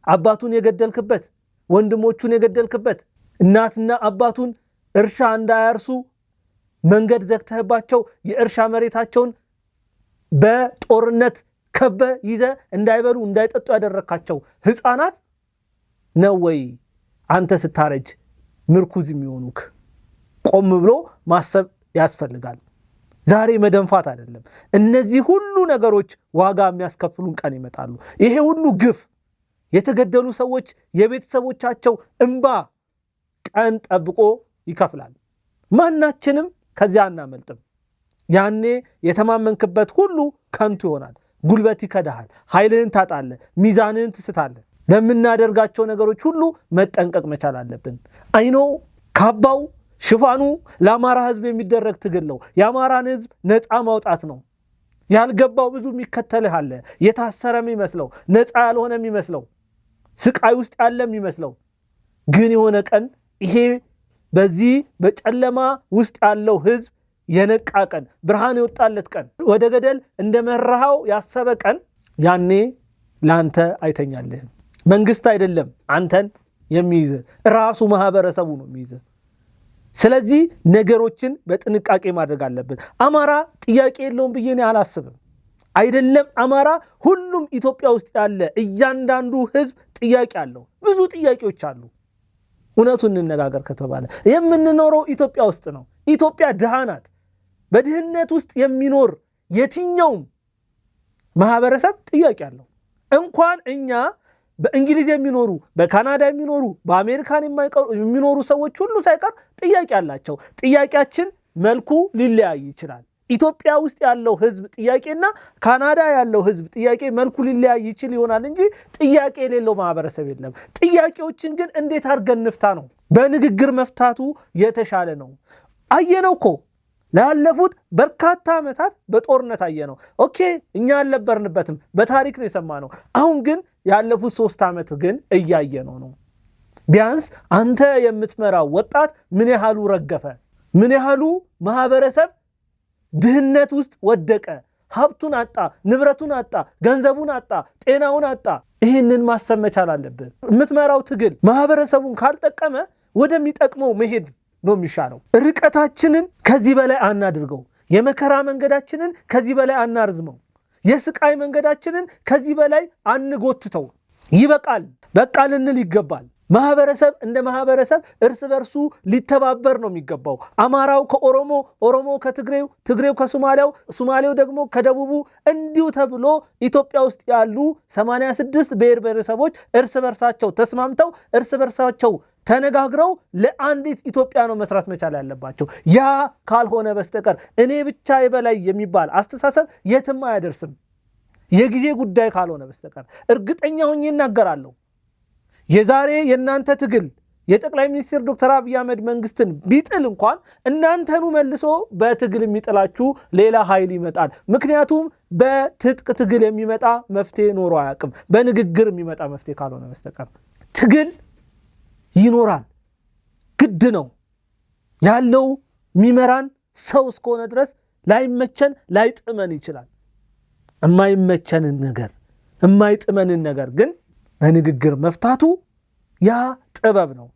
አባቱን የገደልክበት፣ ወንድሞቹን የገደልክበት፣ እናትና አባቱን እርሻ እንዳያርሱ መንገድ ዘግተህባቸው የእርሻ መሬታቸውን በጦርነት ከበ ይዘ እንዳይበሉ እንዳይጠጡ ያደረካቸው ህፃናት ነው ወይ አንተ ስታረጅ ምርኩዝ የሚሆኑክ? ቆም ብሎ ማሰብ ያስፈልጋል። ዛሬ መደንፋት አይደለም። እነዚህ ሁሉ ነገሮች ዋጋ የሚያስከፍሉን ቀን ይመጣሉ። ይሄ ሁሉ ግፍ፣ የተገደሉ ሰዎች የቤተሰቦቻቸው እንባ ቀን ጠብቆ ይከፍላል። ማናችንም ከዚያ አናመልጥም። ያኔ የተማመንክበት ሁሉ ከንቱ ይሆናል። ጉልበት ይከዳሃል፣ ኃይልህን ታጣለህ፣ ሚዛንህን ትስታለህ። ለምናደርጋቸው ነገሮች ሁሉ መጠንቀቅ መቻል አለብን። አይኖ ካባው ሽፋኑ ለአማራ ህዝብ የሚደረግ ትግል ነው። የአማራን ህዝብ ነፃ ማውጣት ነው። ያልገባው ብዙ የሚከተልህ አለ። የታሰረ የሚመስለው፣ ነፃ ያልሆነ የሚመስለው፣ ስቃይ ውስጥ ያለ የሚመስለው፣ ግን የሆነ ቀን ይሄ በዚህ በጨለማ ውስጥ ያለው ህዝብ የነቃ ቀን፣ ብርሃን የወጣለት ቀን፣ ወደ ገደል እንደመራሃው ያሰበ ቀን፣ ያኔ ለአንተ አይተኛልህም። መንግስት አይደለም አንተን የሚይዘ፣ ራሱ ማህበረሰቡ ነው የሚይዘ። ስለዚህ ነገሮችን በጥንቃቄ ማድረግ አለብን። አማራ ጥያቄ የለውም ብዬ እኔ አላስብም። አይደለም አማራ፣ ሁሉም ኢትዮጵያ ውስጥ ያለ እያንዳንዱ ህዝብ ጥያቄ አለው። ብዙ ጥያቄዎች አሉ። እውነቱን እንነጋገር ከተባለ የምንኖረው ኢትዮጵያ ውስጥ ነው። ኢትዮጵያ ድሃ ናት። በድህነት ውስጥ የሚኖር የትኛውም ማህበረሰብ ጥያቄ አለው። እንኳን እኛ በእንግሊዝ የሚኖሩ፣ በካናዳ የሚኖሩ፣ በአሜሪካን የሚኖሩ ሰዎች ሁሉ ሳይቀር ጥያቄ አላቸው። ጥያቄያችን መልኩ ሊለያይ ይችላል። ኢትዮጵያ ውስጥ ያለው ህዝብ ጥያቄና ካናዳ ያለው ህዝብ ጥያቄ መልኩ ሊለያይ ይችል ይሆናል እንጂ ጥያቄ የሌለው ማህበረሰብ የለም። ጥያቄዎችን ግን እንዴት አድርገን እንፍታ ነው። በንግግር መፍታቱ የተሻለ ነው። አየነው እኮ ላለፉት በርካታ ዓመታት በጦርነት አየነው። ኦኬ እኛ አልነበርንበትም፣ በታሪክ ነው የሰማነው። አሁን ግን ያለፉት 3 ዓመት ግን እያየነው ነው። ቢያንስ አንተ የምትመራው ወጣት ምን ያህሉ ረገፈ፣ ምን ያህሉ ማህበረሰብ ድህነት ውስጥ ወደቀ፣ ሀብቱን አጣ፣ ንብረቱን አጣ፣ ገንዘቡን አጣ፣ ጤናውን አጣ። ይህንን ማሰብ መቻል አለብን። የምትመራው ትግል ማህበረሰቡን ካልጠቀመ ወደሚጠቅመው መሄድ ነው የሚሻለው። ርቀታችንን ከዚህ በላይ አናድርገው። የመከራ መንገዳችንን ከዚህ በላይ አናርዝመው። የስቃይ መንገዳችንን ከዚህ በላይ አንጎትተው። ይበቃል፣ በቃ ልንል ይገባል። ማህበረሰብ እንደ ማህበረሰብ እርስ በርሱ ሊተባበር ነው የሚገባው። አማራው ከኦሮሞ፣ ኦሮሞ ከትግሬው፣ ትግሬው ከሶማሊያው፣ ሶማሌው ደግሞ ከደቡቡ እንዲሁ ተብሎ ኢትዮጵያ ውስጥ ያሉ 86 ብሔር ብሔረሰቦች እርስ በርሳቸው ተስማምተው እርስ በርሳቸው ተነጋግረው ለአንዲት ኢትዮጵያ ነው መስራት መቻል ያለባቸው። ያ ካልሆነ በስተቀር እኔ ብቻ የበላይ የሚባል አስተሳሰብ የትም አያደርስም። የጊዜ ጉዳይ ካልሆነ በስተቀር እርግጠኛ ሆኜ እናገራለሁ። የዛሬ የእናንተ ትግል የጠቅላይ ሚኒስትር ዶክተር አብይ አህመድ መንግስትን ቢጥል እንኳን እናንተኑ መልሶ በትግል የሚጥላችሁ ሌላ ኃይል ይመጣል። ምክንያቱም በትጥቅ ትግል የሚመጣ መፍትሄ ኖሮ አያውቅም፣ በንግግር የሚመጣ መፍትሄ ካልሆነ በስተቀር። ትግል ይኖራል፣ ግድ ነው ያለው። ሚመራን ሰው እስከሆነ ድረስ ላይመቸን ላይጥመን ይችላል። የማይጥመንን ነገር ግን በንግግር መፍታቱ ያ ጥበብ ነው።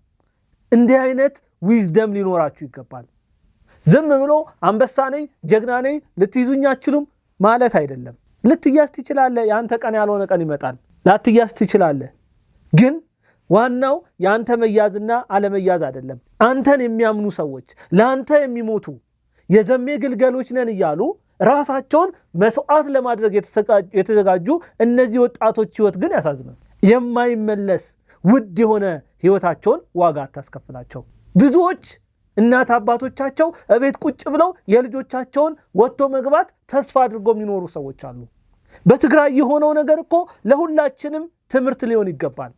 እንዲህ አይነት ዊዝደም ሊኖራችሁ ይገባል። ዝም ብሎ አንበሳ ነኝ ጀግና ነኝ ልትይዙኝ አትችሉም ማለት አይደለም። ልትያዝ ትችላለህ። የአንተ ቀን ያልሆነ ቀን ይመጣል። ላትያዝ ትችላለህ። ግን ዋናው የአንተ መያዝና አለመያዝ አይደለም። አንተን የሚያምኑ ሰዎች፣ ለአንተ የሚሞቱ የዘሜ ግልገሎች ነን እያሉ ራሳቸውን መስዋዕት ለማድረግ የተዘጋጁ እነዚህ ወጣቶች ህይወት ግን ያሳዝናል። የማይመለስ ውድ የሆነ ህይወታቸውን ዋጋ አታስከፍላቸው። ብዙዎች እናት አባቶቻቸው እቤት ቁጭ ብለው የልጆቻቸውን ወጥቶ መግባት ተስፋ አድርገው የሚኖሩ ሰዎች አሉ። በትግራይ የሆነው ነገር እኮ ለሁላችንም ትምህርት ሊሆን ይገባል።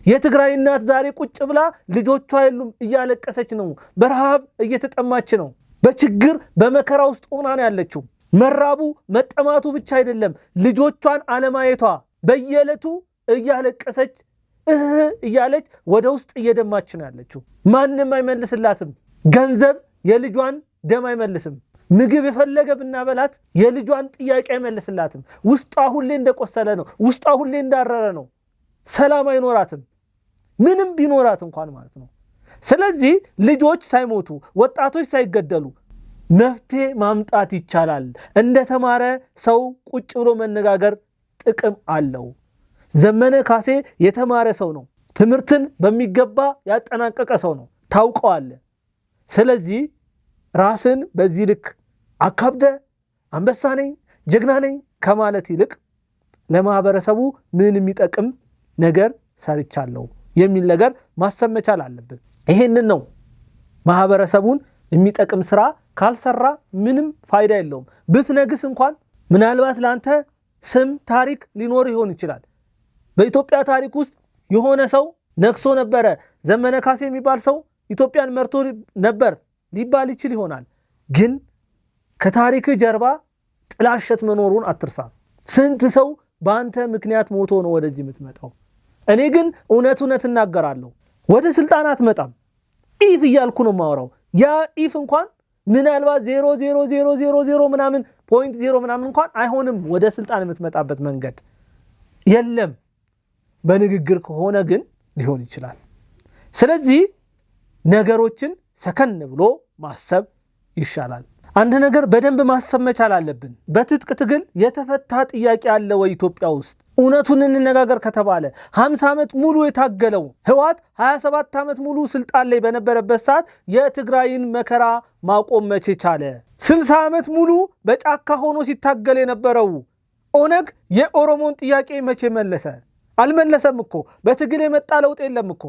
የትግራይ እናት ዛሬ ቁጭ ብላ ልጆቿ የሉም እያለቀሰች ነው። በረሃብ እየተጠማች ነው። በችግር በመከራ ውስጥ ሆና ነው ያለችው። መራቡ መጠማቱ ብቻ አይደለም፣ ልጆቿን አለማየቷ በየዕለቱ እያለቀሰች እያለች ወደ ውስጥ እየደማች ነው ያለችው። ማንም አይመልስላትም። ገንዘብ የልጇን ደም አይመልስም። ምግብ የፈለገ ብናበላት የልጇን ጥያቄ አይመልስላትም። ውስጧ ሁሌ እንደቆሰለ ነው። ውስጧ ሁሌ እንዳረረ ነው። ሰላም አይኖራትም፣ ምንም ቢኖራት እንኳን ማለት ነው። ስለዚህ ልጆች ሳይሞቱ ወጣቶች ሳይገደሉ መፍትሄ ማምጣት ይቻላል። እንደተማረ ሰው ቁጭ ብሎ መነጋገር ጥቅም አለው። ዘመነ ካሴ የተማረ ሰው ነው። ትምህርትን በሚገባ ያጠናቀቀ ሰው ነው። ታውቀዋለ። ስለዚህ ራስን በዚህ ልክ አካብደ አንበሳ ነኝ ጀግና ነኝ ከማለት ይልቅ ለማህበረሰቡ ምን የሚጠቅም ነገር ሰርቻለሁ የሚል ነገር ማሰብ መቻል አለብን። ይሄንን ነው ማህበረሰቡን የሚጠቅም ስራ ካልሰራ ምንም ፋይዳ የለውም። ብትነግስ እንኳን ምናልባት ላንተ ስም ታሪክ ሊኖር ይሆን ይችላል። በኢትዮጵያ ታሪክ ውስጥ የሆነ ሰው ነግሶ ነበረ፣ ዘመነ ካሴ የሚባል ሰው ኢትዮጵያን መርቶ ነበር ሊባል ይችል ይሆናል። ግን ከታሪክ ጀርባ ጥላሸት መኖሩን አትርሳ። ስንት ሰው በአንተ ምክንያት ሞቶ ነው ወደዚህ የምትመጣው። እኔ ግን እውነት እናገራለሁ፣ ወደ ስልጣን አትመጣም። ኢፍ እያልኩ ነው ማወራው። ያ ኢፍ እንኳን ምናልባት 0.0000 ምናምን 0.0 ምናምን እንኳን አይሆንም። ወደ ስልጣን የምትመጣበት መንገድ የለም። በንግግር ከሆነ ግን ሊሆን ይችላል። ስለዚህ ነገሮችን ሰከን ብሎ ማሰብ ይሻላል። አንድ ነገር በደንብ ማሰብ መቻል አለብን። በትጥቅ ትግል የተፈታ ጥያቄ አለ ወይ ኢትዮጵያ ውስጥ? እውነቱን እንነጋገር ከተባለ 50 ዓመት ሙሉ የታገለው ህወሓት 27 ዓመት ሙሉ ስልጣን ላይ በነበረበት ሰዓት የትግራይን መከራ ማቆም መቼ ቻለ? 60 ዓመት ሙሉ በጫካ ሆኖ ሲታገል የነበረው ኦነግ የኦሮሞን ጥያቄ መቼ መለሰ? አልመለሰም እኮ። በትግል የመጣ ለውጥ የለም እኮ።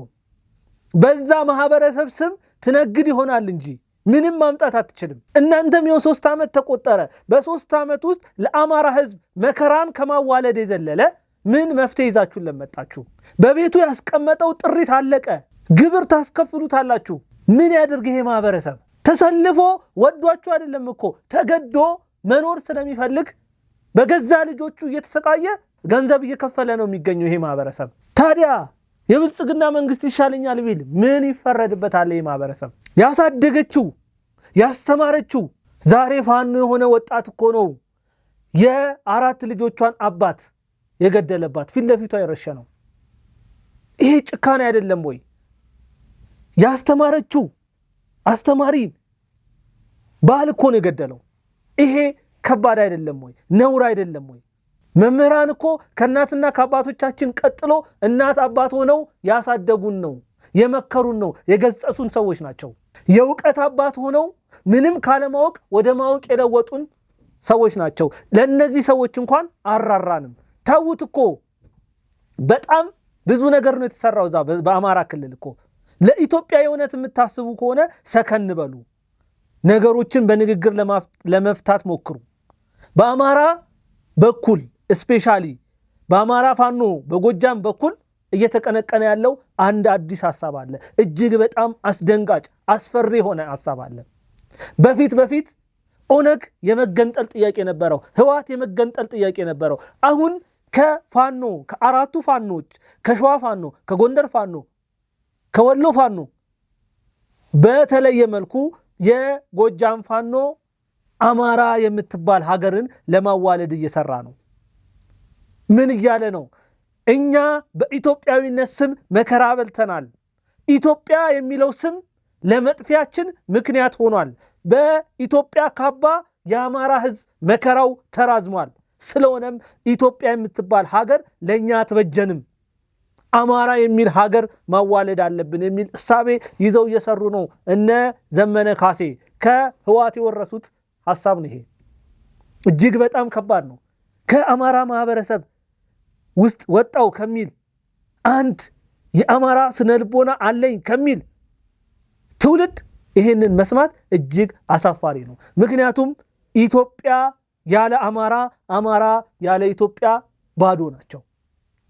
በዛ ማህበረሰብ ስም ትነግድ ይሆናል እንጂ ምንም ማምጣት አትችልም። እናንተም የ3 ዓመት ተቆጠረ። በ3 ዓመት ውስጥ ለአማራ ህዝብ መከራን ከማዋለድ የዘለለ ምን መፍትሄ ይዛችሁን ለመጣችሁ? በቤቱ ያስቀመጠው ጥሪት አለቀ። ግብር ታስከፍሉታላችሁ። ምን ያድርግ ይሄ ማህበረሰብ? ተሰልፎ ወዷችሁ አይደለም እኮ፣ ተገዶ መኖር ስለሚፈልግ በገዛ ልጆቹ እየተሰቃየ ገንዘብ እየከፈለ ነው የሚገኘው ይሄ ማህበረሰብ። ታዲያ የብልጽግና መንግስት ይሻለኛል ቢል ምን ይፈረድበታል? ይሄ ማህበረሰብ ያሳደገችው ያስተማረችው ዛሬ ፋኖ የሆነ ወጣት እኮ ነው የ4 ልጆቿን አባት የገደለባት፣ ፊት ለፊቷ የረሸነው። ይሄ ጭካኔ አይደለም ወይ? ያስተማረችው አስተማሪን ባል እኮ ነው የገደለው። ይሄ ከባድ አይደለም ወይ? ነውር አይደለም ወይ? መምህራን እኮ ከእናትና ከአባቶቻችን ቀጥሎ እናት አባት ሆነው ያሳደጉን ነው፣ የመከሩን ነው፣ የገጸሱን ሰዎች ናቸው። የእውቀት አባት ሆነው ምንም ካለማወቅ ወደ ማወቅ የለወጡን ሰዎች ናቸው። ለእነዚህ ሰዎች እንኳን አራራንም። ተውት እኮ በጣም ብዙ ነገር ነው የተሰራው እዛ በአማራ ክልል እኮ። ለኢትዮጵያ የእውነት የምታስቡ ከሆነ ሰከን በሉ፣ ነገሮችን በንግግር ለመፍታት ሞክሩ። በአማራ በኩል ስፔሻሊ በአማራ ፋኖ በጎጃም በኩል እየተቀነቀነ ያለው አንድ አዲስ ሐሳብ አለ። እጅግ በጣም አስደንጋጭ አስፈሪ የሆነ ሐሳብ አለ። በፊት ኦነግ የመገንጠል ጥያቄ ነበረው፣ ህወሓት የመገንጠል ጥያቄ ነበረው። አሁን ከፋኖ ከአራቱ ፋኖች ከሸዋ ፋኖ፣ ከጎንደር ፋኖ፣ ከወሎ ፋኖ በተለየ መልኩ የጎጃም ፋኖ አማራ የምትባል ሀገርን ለማዋለድ እየሰራ ነው። ምን እያለ ነው? እኛ በኢትዮጵያዊነት ስም መከራ በልተናል። ኢትዮጵያ የሚለው ስም ለመጥፊያችን ምክንያት ሆኗል። በኢትዮጵያ ካባ የአማራ ህዝብ መከራው ተራዝሟል። ስለሆነም ኢትዮጵያ የምትባል ሀገር ለእኛ አትበጀንም፣ አማራ የሚል ሀገር ማዋለድ አለብን የሚል እሳቤ ይዘው እየሰሩ ነው እነ ዘመነ ካሴ። ከህወሓት የወረሱት ሐሳብ ነው ይሄ። እጅግ በጣም ከባድ ነው። ከአማራ ማህበረሰብ ውስጥ ወጣው ከሚል አንድ የአማራ ስነልቦና አለኝ ከሚል ትውልድ ይሄንን መስማት እጅግ አሳፋሪ ነው። ምክንያቱም ኢትዮጵያ ያለ አማራ፣ አማራ ያለ ኢትዮጵያ ባዶ ናቸው።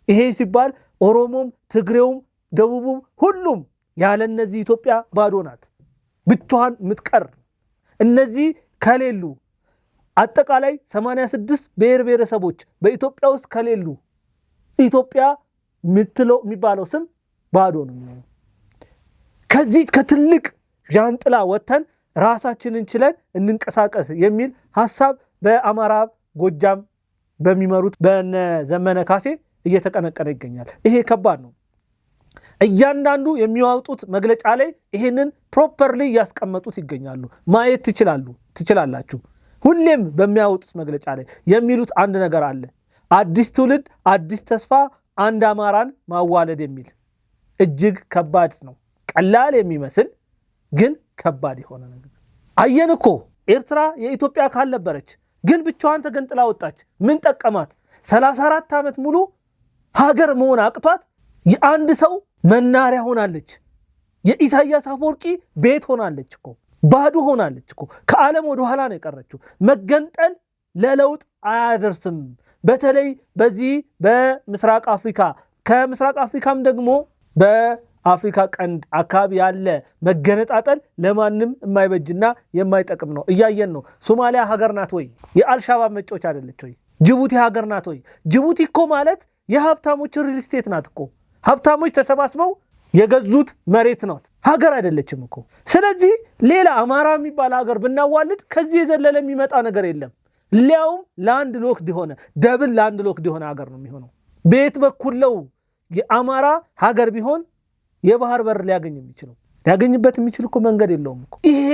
ይሄ ሲባል ኦሮሞም፣ ትግሬውም፣ ደቡቡም ሁሉም ያለ እነዚህ ኢትዮጵያ ባዶ ናት፣ ብቻዋን ምትቀር። እነዚህ ከሌሉ አጠቃላይ 86 ብሔር ብሔረሰቦች በኢትዮጵያ ውስጥ ከሌሉ ኢትዮጵያ የሚባለው ስም ባዶ ነው የሚሆነው። ከዚህ ከትልቅ ዣንጥላ ወጥተን ራሳችንን ችለን እንንቀሳቀስ የሚል ሐሳብ በአማራ ጎጃም በሚመሩት በነ ዘመነ ካሴ እየተቀነቀነ ይገኛል። ይሄ ከባድ ነው። እያንዳንዱ የሚያወጡት መግለጫ ላይ ይሄንን ፕሮፐርሊ ያስቀመጡት ይገኛሉ። ማየት ትችላላችሁ። ሁሌም በሚያወጡት መግለጫ ላይ የሚሉት አንድ ነገር አለ። አዲስ ትውልድ፣ አዲስ ተስፋ፣ አንድ አማራን ማዋለድ የሚል እጅግ ከባድ ነው። ቀላል የሚመስል ግን ከባድ የሆነ ነገር። አየን እኮ ኤርትራ የኢትዮጵያ አካል ነበረች፣ ግን ብቻዋን ተገንጥላ ወጣች። ምን ጠቀማት? 34 ዓመት ሙሉ ሀገር መሆን አቅቷት የአንድ ሰው መናሪያ ሆናለች። የኢሳያስ አፈወርቂ ቤት ሆናለች እኮ፣ ባዶ ሆናለች እኮ። ከዓለም ወደ ኋላ ነው የቀረችው። መገንጠል ለለውጥ አያደርስም። በተለይ በዚህ በምስራቅ አፍሪካ ከምስራቅ አፍሪካም ደግሞ በአፍሪካ ቀንድ አካባቢ ያለ መገነጣጠል ለማንም የማይበጅና የማይጠቅም ነው። እያየን ነው። ሶማሊያ ሀገር ናት ወይ? የአልሻባብ መጫወቻ አይደለች ወይ? ጅቡቲ ሀገር ናት ወይ? ጅቡቲ እኮ ማለት የሀብታሞች ሪል ስቴት ናት እኮ። ሀብታሞች ተሰባስበው የገዙት መሬት ናት፣ ሀገር አይደለችም እኮ። ስለዚህ ሌላ አማራ የሚባል ሀገር ብናዋልድ ከዚህ የዘለለ የሚመጣ ነገር የለም። ሊያውም ላንድ ሎክድ የሆነ ደብል ላንድ ሎክድ የሆነ ሀገር ነው የሚሆነው። ቤት በኩል ለው የአማራ ሀገር ቢሆን የባህር በር ሊያገኝበት የሚችል እኮ መንገድ የለውም እኮ። ይሄ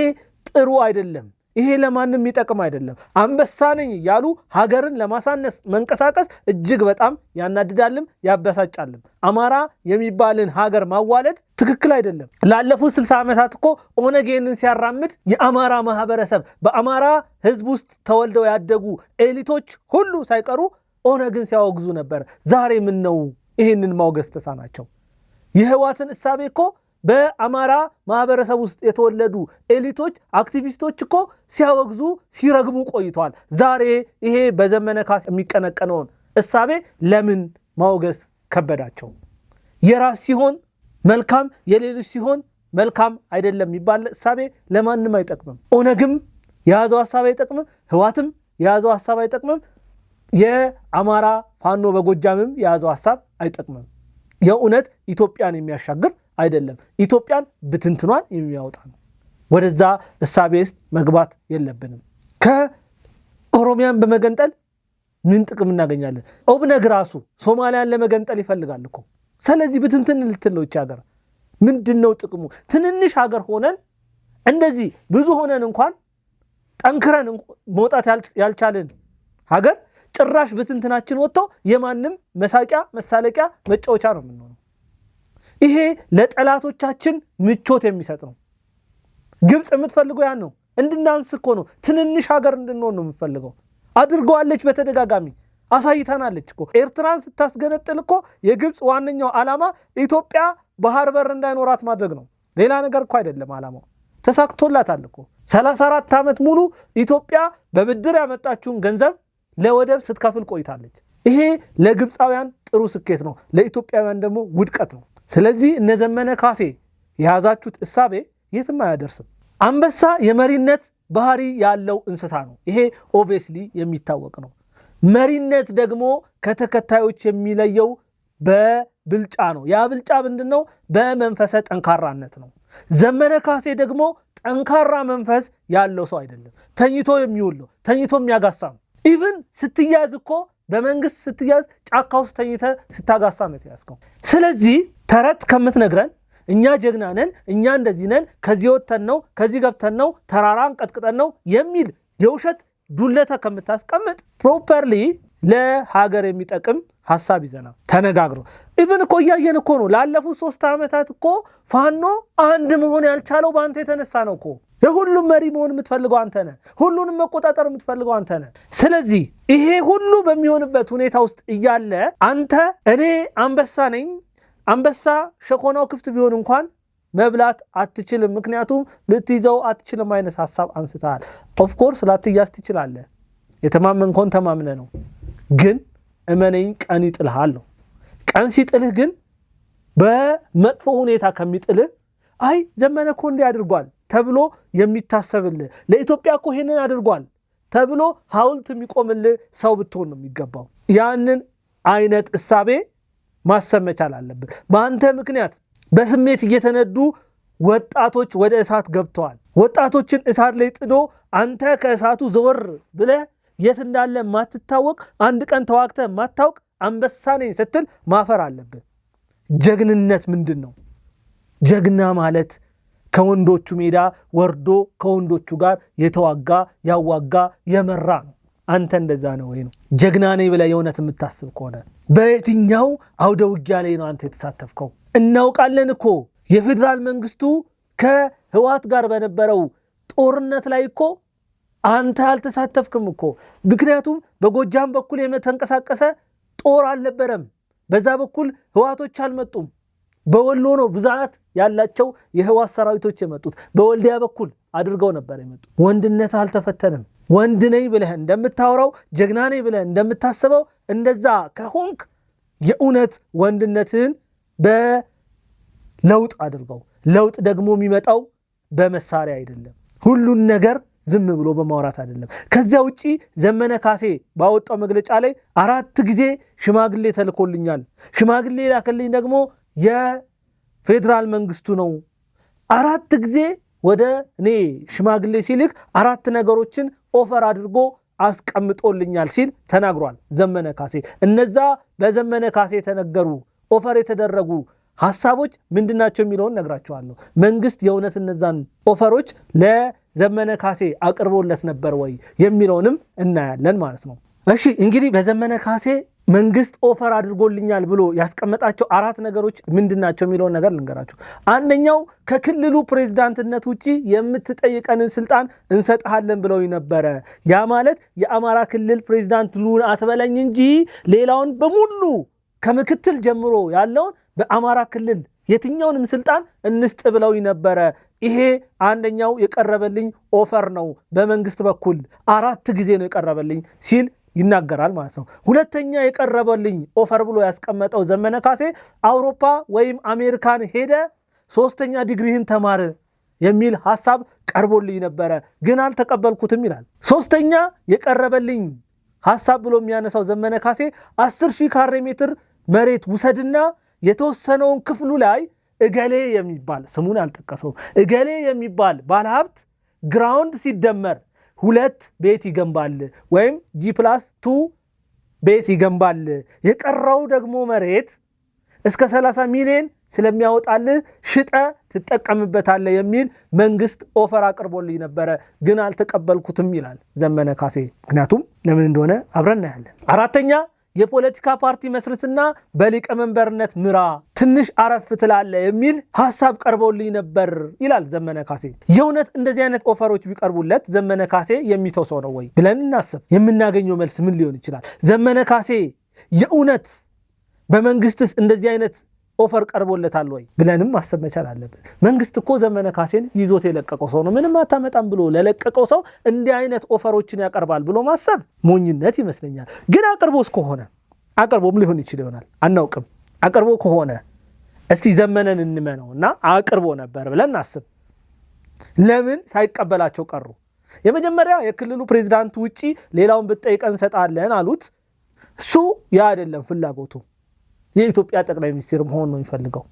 ጥሩ አይደለም። ይሄ ለማንም የሚጠቅም አይደለም። አንበሳ ነኝ ያሉ ሀገርን ለማሳነስ መንቀሳቀስ እጅግ በጣም ያናድዳልም ያበሳጫልም። አማራ የሚባልን ሀገር ማዋለድ ትክክል አይደለም። ላለፉት 60 ዓመታት እኮ ኦነግን ሲያራምድ የአማራ ማህበረሰብ በአማራ ህዝብ ውስጥ ተወልደው ያደጉ ኤሊቶች ሁሉ ሳይቀሩ ኦነግን ሲያወግዙ ነበር። ዛሬ ምን ነው ይህንን ማውገዝ ተሳናቸው? የህዋትን እሳቤ እኮ በአማራ ማህበረሰብ ውስጥ የተወለዱ ኤሊቶች አክቲቪስቶች እኮ ሲያወግዙ ሲረግሙ ቆይተዋል። ዛሬ ይሄ በዘመነ ካሴ የሚቀነቀነውን እሳቤ ለምን ማውገዝ ከበዳቸው? የራስ ሲሆን መልካም፣ የሌሎች ሲሆን መልካም አይደለም የሚባል እሳቤ ለማንም አይጠቅምም። ኦነግም የያዘው ሐሳብ አይጠቅምም። ህዋትም የያዘው ሐሳብ አይጠቅምም። የአማራ ፋኖ በጎጃምም የያዘው ሐሳብ አይጠቅምም። የእውነት ኢትዮጵያን የሚያሻግር አይደለም። ኢትዮጵያን ብትንትኗን የሚያወጣ ነው። ወደዛ እሳቤ ውስጥ መግባት የለብንም። ከኦሮሚያን በመገንጠል ምን ጥቅም እናገኛለን? ኦብነግ ራሱ ሶማሊያን ለመገንጠል ይፈልጋል እኮ። ስለዚህ ብትንትን ልትለች ሀገር ምንድነው ጥቅሙ? ትንንሽ ሀገር ሆነን እንደዚህ ብዙ ሆነን እንኳን ጠንክረን መውጣት ያልቻለን ሀገር ጭራሽ ብትንትናችን ወጥቶ የማንም መሳቂያ መሳለቂያ መጫወቻ ነው የምንሆነው። ይሄ ለጠላቶቻችን ምቾት የሚሰጥ ነው። ግብፅ የምትፈልገው ያን ነው። እንድናንስ እኮ ነው። ትንንሽ ሀገር እንድንሆን ነው የምትፈልገው። አድርገዋለች። በተደጋጋሚ አሳይታናለች እኮ። ኤርትራን ስታስገነጥል እኮ የግብፅ ዋነኛው ዓላማ ኢትዮጵያ ባህር በር እንዳይኖራት ማድረግ ነው። ሌላ ነገር እኮ አይደለም ዓላማው። ተሳክቶላታል እኮ። 34 ዓመት ሙሉ ኢትዮጵያ በብድር ያመጣችውን ገንዘብ ለወደብ ስትከፍል ቆይታለች። ይሄ ለግብፃውያን ጥሩ ስኬት ነው፣ ለኢትዮጵያውያን ደግሞ ውድቀት ነው። ስለዚህ እነ ዘመነ ካሴ የያዛችሁት እሳቤ የትም አያደርስም። አንበሳ የመሪነት ባህሪ ያለው እንስሳ ነው። ይሄ ኦብቪየስሊ የሚታወቅ ነው። መሪነት ደግሞ ከተከታዮች የሚለየው በብልጫ ነው። ያ ብልጫ ምንድነው? በመንፈሰ ጠንካራነት ነው። ዘመነ ካሴ ደግሞ ጠንካራ መንፈስ ያለው ሰው አይደለም። ተኝቶ የሚውል ነው። ተኝቶ የሚያጋሳ ነው። ኢቭን ስትያዝ እኮ በመንግስት ስትያዝ ጫካ ውስጥ ተኝተ ስታጋሳ ነው ያስከው። ስለዚህ ተረት ከምትነግረን እኛ ጀግና ነን፣ እኛ እንደዚህ ነን፣ ከዚህ ወጥተን ነው፣ ከዚህ ገብተን ነው፣ ተራራን ቀጥቅጠን ነው የሚል የውሸት ዱለታ ከምታስቀምጥ ፕሮፐርሊ ለሀገር የሚጠቅም ሐሳብ ይዘና ተነጋግሮ ኢቭን እኮ እያየን እኮ ነው። ላለፉት 3 ዓመታት እኮ ፋኖ አንድ መሆን ያልቻለው በአንተ የተነሳ ነው እኮ። የሁሉም መሪ መሆን የምትፈልገው አንተ ነህ። ሁሉንም መቆጣጠር የምትፈልገው አንተ ነህ። ስለዚህ ይሄ ሁሉ በሚሆንበት ሁኔታ ውስጥ እያለ አንተ እኔ አንበሳ ነኝ፣ አንበሳ ሸኮናው ክፍት ቢሆን እንኳን መብላት አትችልም፣ ምክንያቱም ልትይዘው አትችልም አይነት ሐሳብ አንስተሃል። ኦፍኮርስ ላትያዝ ትችላለህ። የተማመንከውን ተማምነ ነው። ግን እመነኝ ቀን ይጥልሃል ነው። ቀን ሲጥልህ ግን በመጥፎ ሁኔታ ከሚጥልህ አይ ዘመነ እኮ እንዲህ አድርጓል ተብሎ የሚታሰብልህ፣ ለኢትዮጵያ እኮ ይሄንን አድርጓል ተብሎ ሐውልት የሚቆምልህ ሰው ብትሆን ነው የሚገባው። ያንን አይነት እሳቤ ማሰብ መቻል አለብን። በአንተ ምክንያት በስሜት እየተነዱ ወጣቶች ወደ እሳት ገብተዋል። ወጣቶችን እሳት ላይ ጥዶ አንተ ከእሳቱ ዘወር ብለህ የት እንዳለ ማትታወቅ፣ አንድ ቀን ተዋግተህ ማታውቅ አንበሳ ነኝ ስትል ማፈር አለብን። ጀግንነት ምንድን ነው? ጀግና ማለት ከወንዶቹ ሜዳ ወርዶ ከወንዶቹ ጋር የተዋጋ ያዋጋ የመራ ነው። አንተ እንደዛ ነው ወይ ነው? ጀግና ነኝ ብለህ የእውነት የምታስብ ከሆነ በየትኛው አውደ ውጊያ ላይ ነው አንተ የተሳተፍከው? እናውቃለን እኮ የፌዴራል መንግስቱ ከህወሓት ጋር በነበረው ጦርነት ላይ እኮ አንተ አልተሳተፍክም እኮ። ምክንያቱም በጎጃም በኩል የተንቀሳቀሰ ጦር አልነበረም። በዛ በኩል ህወሓቶች አልመጡም። በወሎ ነው ብዛት ያላቸው የህወሓት ሰራዊቶች የመጡት። በወልዲያ በኩል አድርገው ነበር የመጡት። ወንድነት አልተፈተንም። ወንድ ነኝ ብለህ እንደምታወራው ጀግና ነኝ ብለህ እንደምታስበው እንደዛ ከሆንክ የእውነት ወንድነትህን በለውጥ አድርገው። ለውጥ ደግሞ የሚመጣው በመሳሪያ አይደለም። ሁሉን ነገር ዝም ብሎ በማውራት አይደለም። ከዚያ ውጪ ዘመነ ካሴ ባወጣው መግለጫ ላይ 4 ጊዜ ሽማግሌ ተልኮልኛል። ሽማግሌ ላከልኝ ደግሞ የፌዴራል መንግስቱ ነው። 4 ጊዜ ወደ እኔ ሽማግሌ ሲልክ 4 ነገሮችን ኦፈር አድርጎ አስቀምጦልኛል ሲል ተናግሯል ዘመነ ካሴ። እነዛ በዘመነ ካሴ የተነገሩ ኦፈር የተደረጉ ሐሳቦች ምንድናቸው የሚለውን ነግራቸዋለሁ። መንግስት የእውነት እነዛን ኦፈሮች ለዘመነ ካሴ አቅርቦለት ነበር ወይ የሚለውንም እናያለን ማለት ነው። እሺ እንግዲህ በዘመነ ካሴ መንግስት ኦፈር አድርጎልኛል ብሎ ያስቀመጣቸው 4 ነገሮች ምንድናቸው የሚለውን ነገር ልንገራችሁ። አንደኛው ከክልሉ ፕሬዝዳንትነት ውጪ የምትጠይቀንን ስልጣን እንሰጥሃለን ብለው ነበረ። ያ ማለት የአማራ ክልል ፕሬዝዳንት ልሁን አትበለኝ እንጂ ሌላውን በሙሉ ከምክትል ጀምሮ ያለውን በአማራ ክልል የትኛውንም ስልጣን እንስጥ ብለው ነበረ። ይሄ አንደኛው የቀረበልኝ ኦፈር ነው። በመንግስት በኩል 4 ጊዜ ነው የቀረበልኝ ሲል ይናገራል ማለት ነው። ሁለተኛ የቀረበልኝ ኦፈር ብሎ ያስቀመጠው ዘመነ ካሴ አውሮፓ ወይም አሜሪካን ሄደ 3ኛ ዲግሪህን ተማር የሚል ሐሳብ ቀርቦልኝ ነበረ፣ ግን አልተቀበልኩትም ይላል። 3ኛ የቀረበልኝ ሐሳብ ብሎ የሚያነሳው ዘመነ ካሴ 10,000 ካሬ ሜትር መሬት ውሰድና የተወሰነውን ክፍሉ ላይ እገሌ የሚባል ስሙን አልጠቀሰውም፣ እገሌ የሚባል ባለሀብት ግራውንድ ሲደመር 2 ቤት ይገንባል ወይም G+2 ቤት ይገንባል። የቀረው ደግሞ መሬት እስከ 30 ሚሊዮን ስለሚያወጣልህ ሽጠ ትጠቀምበታለህ የሚል መንግስት ኦፈር አቅርቦልኝ ነበረ፣ ግን አልተቀበልኩትም ይላል ዘመነ ካሴ። ምክንያቱም ለምን እንደሆነ አብረን እናያለን። 4ኛ የፖለቲካ ፓርቲ መስርትና በሊቀመንበርነት ምራ፣ ትንሽ አረፍ ትላለ የሚል ሐሳብ ቀርቦልኝ ነበር ይላል ዘመነ ካሴ። የእውነት እንደዚህ አይነት ኦፈሮች ቢቀርቡለት ዘመነ ካሴ የሚተው ሰው ነው ወይ ብለን እናስብ። የምናገኘው መልስ ምን ሊሆን ይችላል? ዘመነ ካሴ የእውነት በመንግስትስ እንደዚህ አይነት ኦፈር ቀርቦለታል ወይ ብለንም ማሰብ መቻል አለብን። መንግስት እኮ ዘመነ ካሴን ይዞት የለቀቀው ሰው ነው። ምንም አታመጣም ብሎ ለለቀቀው ሰው እንዲህ አይነት ኦፈሮችን ያቀርባል ብሎ ማሰብ ሞኝነት ይመስለኛል። ግን አቅርቦስ ከሆነ አቅርቦም ሊሆን ይችል ይሆናል፣ አናውቅም። አቅርቦ ከሆነ እስቲ ዘመነን እንመነውና አቅርቦ ነበር ብለን እናስብ። ለምን ሳይቀበላቸው ቀሩ? የመጀመሪያ የክልሉ ፕሬዝዳንት ውጪ ሌላውን ብትጠይቀን እንሰጣለን አሉት። እሱ ያ አይደለም ፍላጎቱ። የኢትዮጵያ ጠቅላይ ሚኒስትር መሆን ነው የሚፈልገው።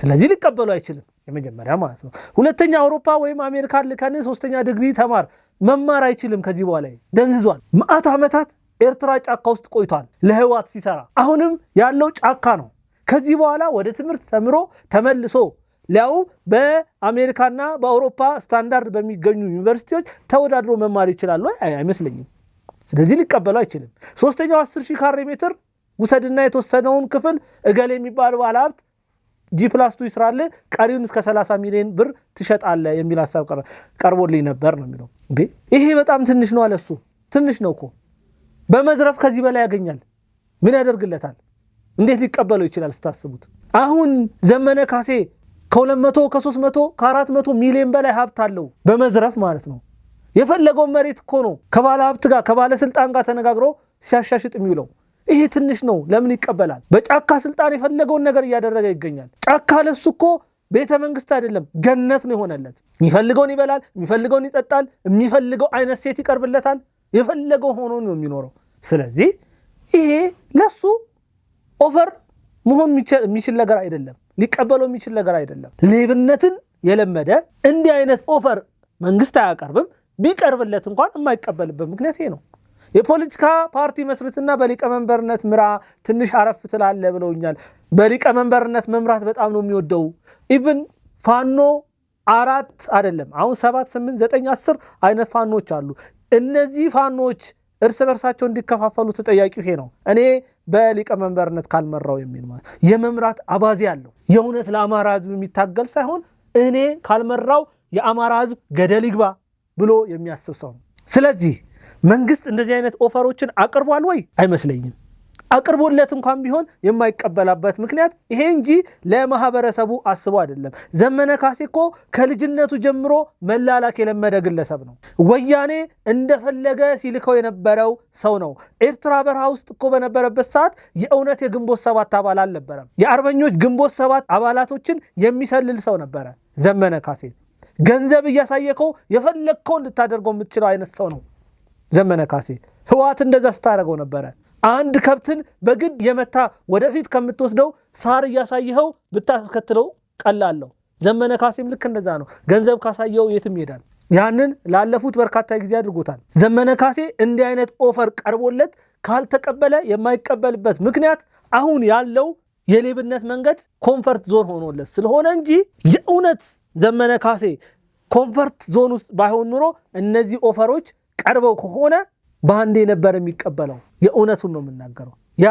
ስለዚህ ሊቀበሉ አይችልም። የመጀመሪያ ማለት ነው። ሁለተኛ አውሮፓ ወይም አሜሪካን ልከን 3ኛ ዲግሪ ተማር መማር አይችልም። ከዚህ በኋላ ደንዝዟል። መዓት ዓመታት ኤርትራ ጫካ ውስጥ ቆይቷል ለህወሓት ሲሰራ። አሁንም ያለው ጫካ ነው። ከዚህ በኋላ ወደ ትምህርት ተምሮ ተመልሶ ሊያው በአሜሪካና በአውሮፓ ስታንዳርድ በሚገኙ ዩኒቨርሲቲዎች ተወዳድሮ መማር ይችላል ወይ? አይመስለኝም። ስለዚህ ሊቀበሉ አይችልም። 3ኛው 10,000 ካሬ ሜትር ውሰድና የተወሰነውን ክፍል እገሌ የሚባል ባለሀብት G+2 ይስራል፣ ቀሪውን እስከ 30 ሚሊዮን ብር ትሸጣለ የሚል ሐሳብ ቀርቦልኝ ነበር ነው የሚለው። እንዴ ይሄ በጣም ትንሽ ነው አለሱ። ትንሽ ነው እኮ በመዝረፍ ከዚህ በላይ ያገኛል። ምን ያደርግለታል? እንዴት ሊቀበለው ይችላል ስታስቡት? አሁን ዘመነ ካሴ ከ200 ከ300 ከ400 ሚሊዮን በላይ ሀብት አለው በመዝረፍ ማለት ነው። የፈለገው መሬት እኮ ነው ከባለ ሀብት ጋር ከባለ ስልጣን ጋር ተነጋግሮ ሲያሻሽጥ የሚውለው። ይሄ ትንሽ ነው። ለምን ይቀበላል? በጫካ ስልጣን የፈለገውን ነገር እያደረገ ይገኛል። ጫካ ለሱ እኮ ቤተ መንግስት አይደለም ገነት ነው የሆነለት። የሚፈልገውን ይበላል፣ የሚፈልገውን ይጠጣል፣ የሚፈልገው አይነት ሴት ይቀርብለታል። የፈለገው ሆኖ ነው የሚኖረው። ስለዚህ ይሄ ለሱ ኦፈር መሆን የሚችል ነገር አይደለም፣ ሊቀበለው የሚችል ነገር አይደለም። ሌብነትን የለመደ እንዲህ አይነት ኦፈር መንግስት አያቀርብም። ቢቀርብለት እንኳን የማይቀበልበት ምክንያት ይሄ ነው። የፖለቲካ ፓርቲ መስርትና በሊቀመንበርነት ምራ ትንሽ አረፍ ትላለ ብለውኛል። በሊቀመንበርነት መምራት በጣም ነው የሚወደው። ኢቭን ፋኖ 4 አይደለም አሁን 7 8 9 10 አይነት ፋኖች አሉ። እነዚህ ፋኖች እርስ በርሳቸው እንዲከፋፈሉ ተጠያቂው ይሄ ነው። እኔ በሊቀመንበርነት ካልመራው የሚል ማለት የመምራት አባዜ ያለው የእውነት ለአማራ ህዝብ የሚታገል ሳይሆን እኔ ካልመራው የአማራ ህዝብ ገደል ይግባ ብሎ የሚያስብ ሰው ነው። ስለዚህ መንግስት እንደዚህ አይነት ኦፈሮችን አቅርቧል ወይ? አይመስለኝም። አቅርቦለት እንኳን ቢሆን የማይቀበላበት ምክንያት ይሄ እንጂ ለማህበረሰቡ አስቦ አይደለም። ዘመነ ካሴ እኮ ከልጅነቱ ጀምሮ መላላክ የለመደ ግለሰብ ነው። ወያኔ እንደፈለገ ሲልከው የነበረው ሰው ነው። ኤርትራ በረሃ ውስጥ እኮ በነበረበት ሰዓት የእውነት የግንቦት 7 አባል አልነበረም። የአርበኞች ግንቦት 7 አባላቶችን የሚሰልል ሰው ነበረ ዘመነ ካሴ። ገንዘብ እያሳየከው የፈለግከው እንድታደርገው የምትችለው አይነት ሰው ነው ዘመነ ካሴ። ህወሓት እንደዛ ስታደርገው ነበረ። አንድ ከብትን በግድ የመታ ወደፊት ከምትወስደው ሳር እያሳየኸው ብታስከትለው ቀላለሁ። ዘመነ ካሴም ልክ እንደዛ ነው። ገንዘብ ካሳየው የትም ይሄዳል። ያንን ላለፉት በርካታ ጊዜ አድርጎታል። ዘመነ ካሴ እንዲህ አይነት ኦፈር ቀርቦለት ካልተቀበለ የማይቀበልበት ምክንያት አሁን ያለው የሌብነት መንገድ ኮንፈርት ዞን ሆኖለት ስለሆነ እንጂ የእውነት ዘመነ ካሴ ኮንፈርት ዞን ውስጥ ባይሆን ኑሮ እነዚህ ኦፈሮች ቀርበው ከሆነ በአንዴ ነበር የሚቀበለው። የእውነቱን ነው የምናገረው። ያ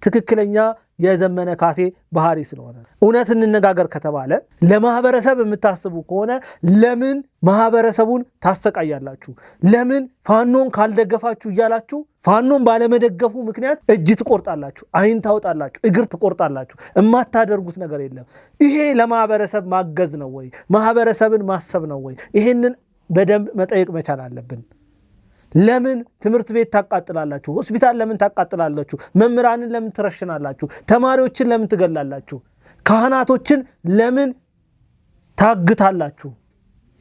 ትክክለኛ የዘመነ ካሴ ባህሪ ስለሆነ እውነት እንነጋገር ከተባለ ለማህበረሰብ የምታስቡ ከሆነ ለምን ማህበረሰቡን ታሰቃያላችሁ? ለምን ፋኖን ካልደገፋችሁ እያላችሁ ፋኖን ባለመደገፉ ምክንያት እጅ ትቆርጣላችሁ፣ አይን ታወጣላችሁ፣ እግር ትቆርጣላችሁ። የማታደርጉት ነገር የለም። ይሄ ለማህበረሰብ ማገዝ ነው ወይ? ማህበረሰብን ማሰብ ነው ወይ? ይሄንን በደንብ መጠየቅ መቻል አለብን። ለምን ትምህርት ቤት ታቃጥላላችሁ? ሆስፒታል ለምን ታቃጥላላችሁ? መምህራንን ለምን ትረሽናላችሁ? ተማሪዎችን ለምን ትገላላችሁ? ካህናቶችን ለምን ታግታላችሁ?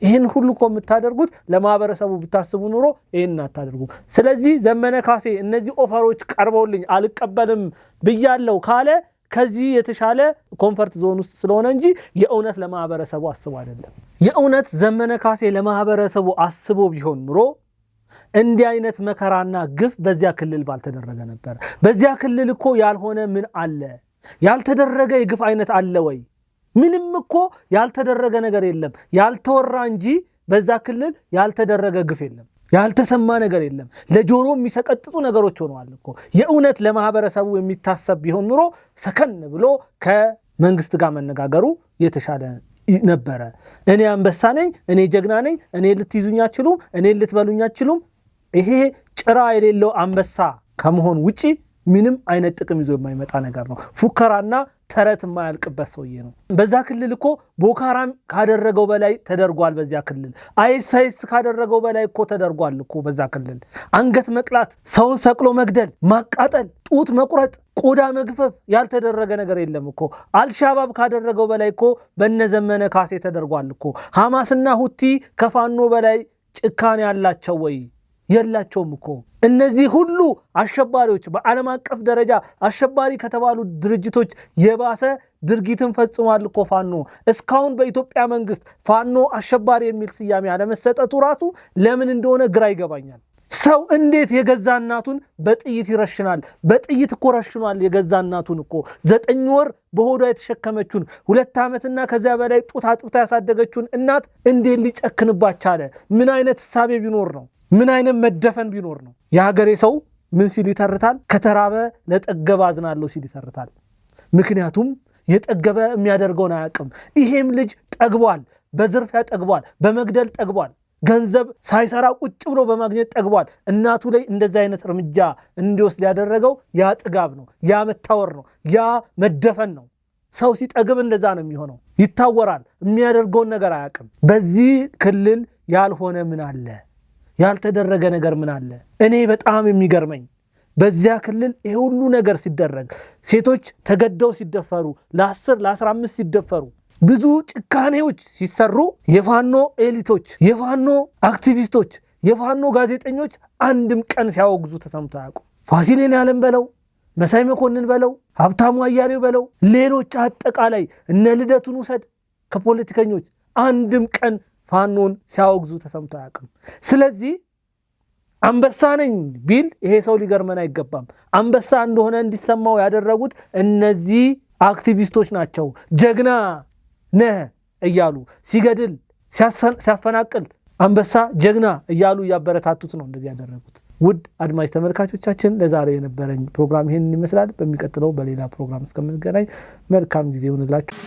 ይህን ሁሉ እኮ የምታደርጉት ለማህበረሰቡ ብታስቡ ኑሮ ይህን አታደርጉም። ስለዚህ ዘመነ ካሴ እነዚህ ኦፈሮች ቀርበውልኝ አልቀበልም ብያለው ካለ ከዚህ የተሻለ ኮንፈርት ዞን ውስጥ ስለሆነ እንጂ የእውነት ለማህበረሰቡ አስቦ አይደለም። የእውነት ዘመነ ካሴ ለማህበረሰቡ አስቦ ቢሆን ኑሮ እንዲህ አይነት መከራና ግፍ በዚያ ክልል ባልተደረገ ነበር። በዚያ ክልል እኮ ያልሆነ ምን አለ? ያልተደረገ የግፍ አይነት አለ ወይ? ምንም እኮ ያልተደረገ ነገር የለም። ያልተወራ እንጂ በዛ ክልል ያልተደረገ ግፍ የለም። ያልተሰማ ነገር የለም። ለጆሮ የሚሰቀጥጡ ነገሮች ሆነዋል እኮ። የእውነት ለማህበረሰቡ የሚታሰብ ቢሆን ኑሮ ሰከን ብሎ ከመንግስት ጋር መነጋገሩ የተሻለ ነበረ። እኔ አንበሳ ነኝ፣ እኔ ጀግና ነኝ፣ እኔ ልትይዙኝ አትችሉም፣ እኔ ልትበሉኝ አትችሉም። ይሄ ጭራ የሌለው አንበሳ ከመሆን ውጪ ምንም አይነት ጥቅም ይዞ የማይመጣ ነገር ነው። ፉከራና ተረት የማያልቅበት ሰውዬ ነው። በዛ ክልል እኮ ቦካራም ካደረገው በላይ ተደርጓል። በዚያ ክልል አይሳይስ ካደረገው በላይ እኮ ተደርጓል እኮ በዛ ክልል። አንገት መቅላት፣ ሰውን ሰቅሎ መግደል፣ ማቃጠል፣ ጡት መቁረጥ፣ ቆዳ መግፈፍ ያልተደረገ ነገር የለም እኮ። አልሻባብ ካደረገው በላይ እኮ በነዘመነ ካሴ ተደርጓል እኮ። ሐማስና ሁቲ ከፋኖ በላይ ጭካኔ ያላቸው ወይ? የላቸውም እኮ። እነዚህ ሁሉ አሸባሪዎች በዓለም አቀፍ ደረጃ አሸባሪ ከተባሉ ድርጅቶች የባሰ ድርጊትን ፈጽሟል እኮ ፋኖ። እስካሁን በኢትዮጵያ መንግስት ፋኖ አሸባሪ የሚል ስያሜ አለመሰጠቱ ራሱ ለምን እንደሆነ ግራ ይገባኛል። ሰው እንዴት የገዛ እናቱን በጥይት ይረሽናል? በጥይት እኮ ረሽኗል የገዛ እናቱን እኮ። 9 ወር በሆዷ የተሸከመችውን 2 ዓመትና ከዚያ በላይ ጡት አጥብታ ያሳደገችውን እናት እንዴት ሊጨክንባት ቻለ? ምን አይነት እሳቤ ቢኖር ነው? ምን አይነት መደፈን ቢኖር ነው? የሀገሬ ሰው ምን ሲል ይተርታል? ከተራበ ለጠገበ አዝናለሁ ሲል ይተርታል። ምክንያቱም የጠገበ የሚያደርገውን አያውቅም። ይሄም ልጅ ጠግቧል፣ በዝርፊያ ጠግቧል፣ በመግደል ጠግቧል፣ ገንዘብ ሳይሰራ ቁጭ ብሎ በማግኘት ጠግቧል። እናቱ ላይ እንደዚህ አይነት እርምጃ እንዲወስድ ያደረገው ያ ጥጋብ ነው፣ ያ መታወር ነው፣ ያ መደፈን ነው። ሰው ሲጠግብ እንደዛ ነው የሚሆነው። ይታወራል፣ የሚያደርገውን ነገር አያውቅም። በዚህ ክልል ያልሆነ ምን አለ? ያልተደረገ ነገር ምን አለ? እኔ በጣም የሚገርመኝ በዚያ ክልል ይሄ ሁሉ ነገር ሲደረግ፣ ሴቶች ተገደው ሲደፈሩ፣ ለ10 ለ15 ሲደፈሩ፣ ብዙ ጭካኔዎች ሲሰሩ የፋኖ ኤሊቶች፣ የፋኖ አክቲቪስቶች፣ የፋኖ ጋዜጠኞች አንድም ቀን ሲያወግዙ ተሰምቶ አያውቁም። ፋሲሌን ያለም በለው መሳይ መኮንን በለው ሀብታሙ አያሌው በለው ሌሎች አጠቃላይ እነ ልደቱን ውሰድ ከፖለቲከኞች አንድም ቀን ፋኖን ሲያወግዙ ተሰምቶ አያውቅም። ስለዚህ አንበሳ ነኝ ቢል ይሄ ሰው ሊገርመን አይገባም። አንበሳ እንደሆነ እንዲሰማው ያደረጉት እነዚህ አክቲቪስቶች ናቸው። ጀግና ነህ እያሉ ሲገድል ሲያፈናቅል አንበሳ ጀግና እያሉ እያበረታቱት ነው እንደዚህ ያደረጉት። ውድ አድማጭ ተመልካቾቻችን ለዛሬ የነበረኝ ፕሮግራም ይሄንን ይመስላል። በሚቀጥለው በሌላ ፕሮግራም እስከምንገናኝ መልካም ጊዜ ይሁንላችሁ።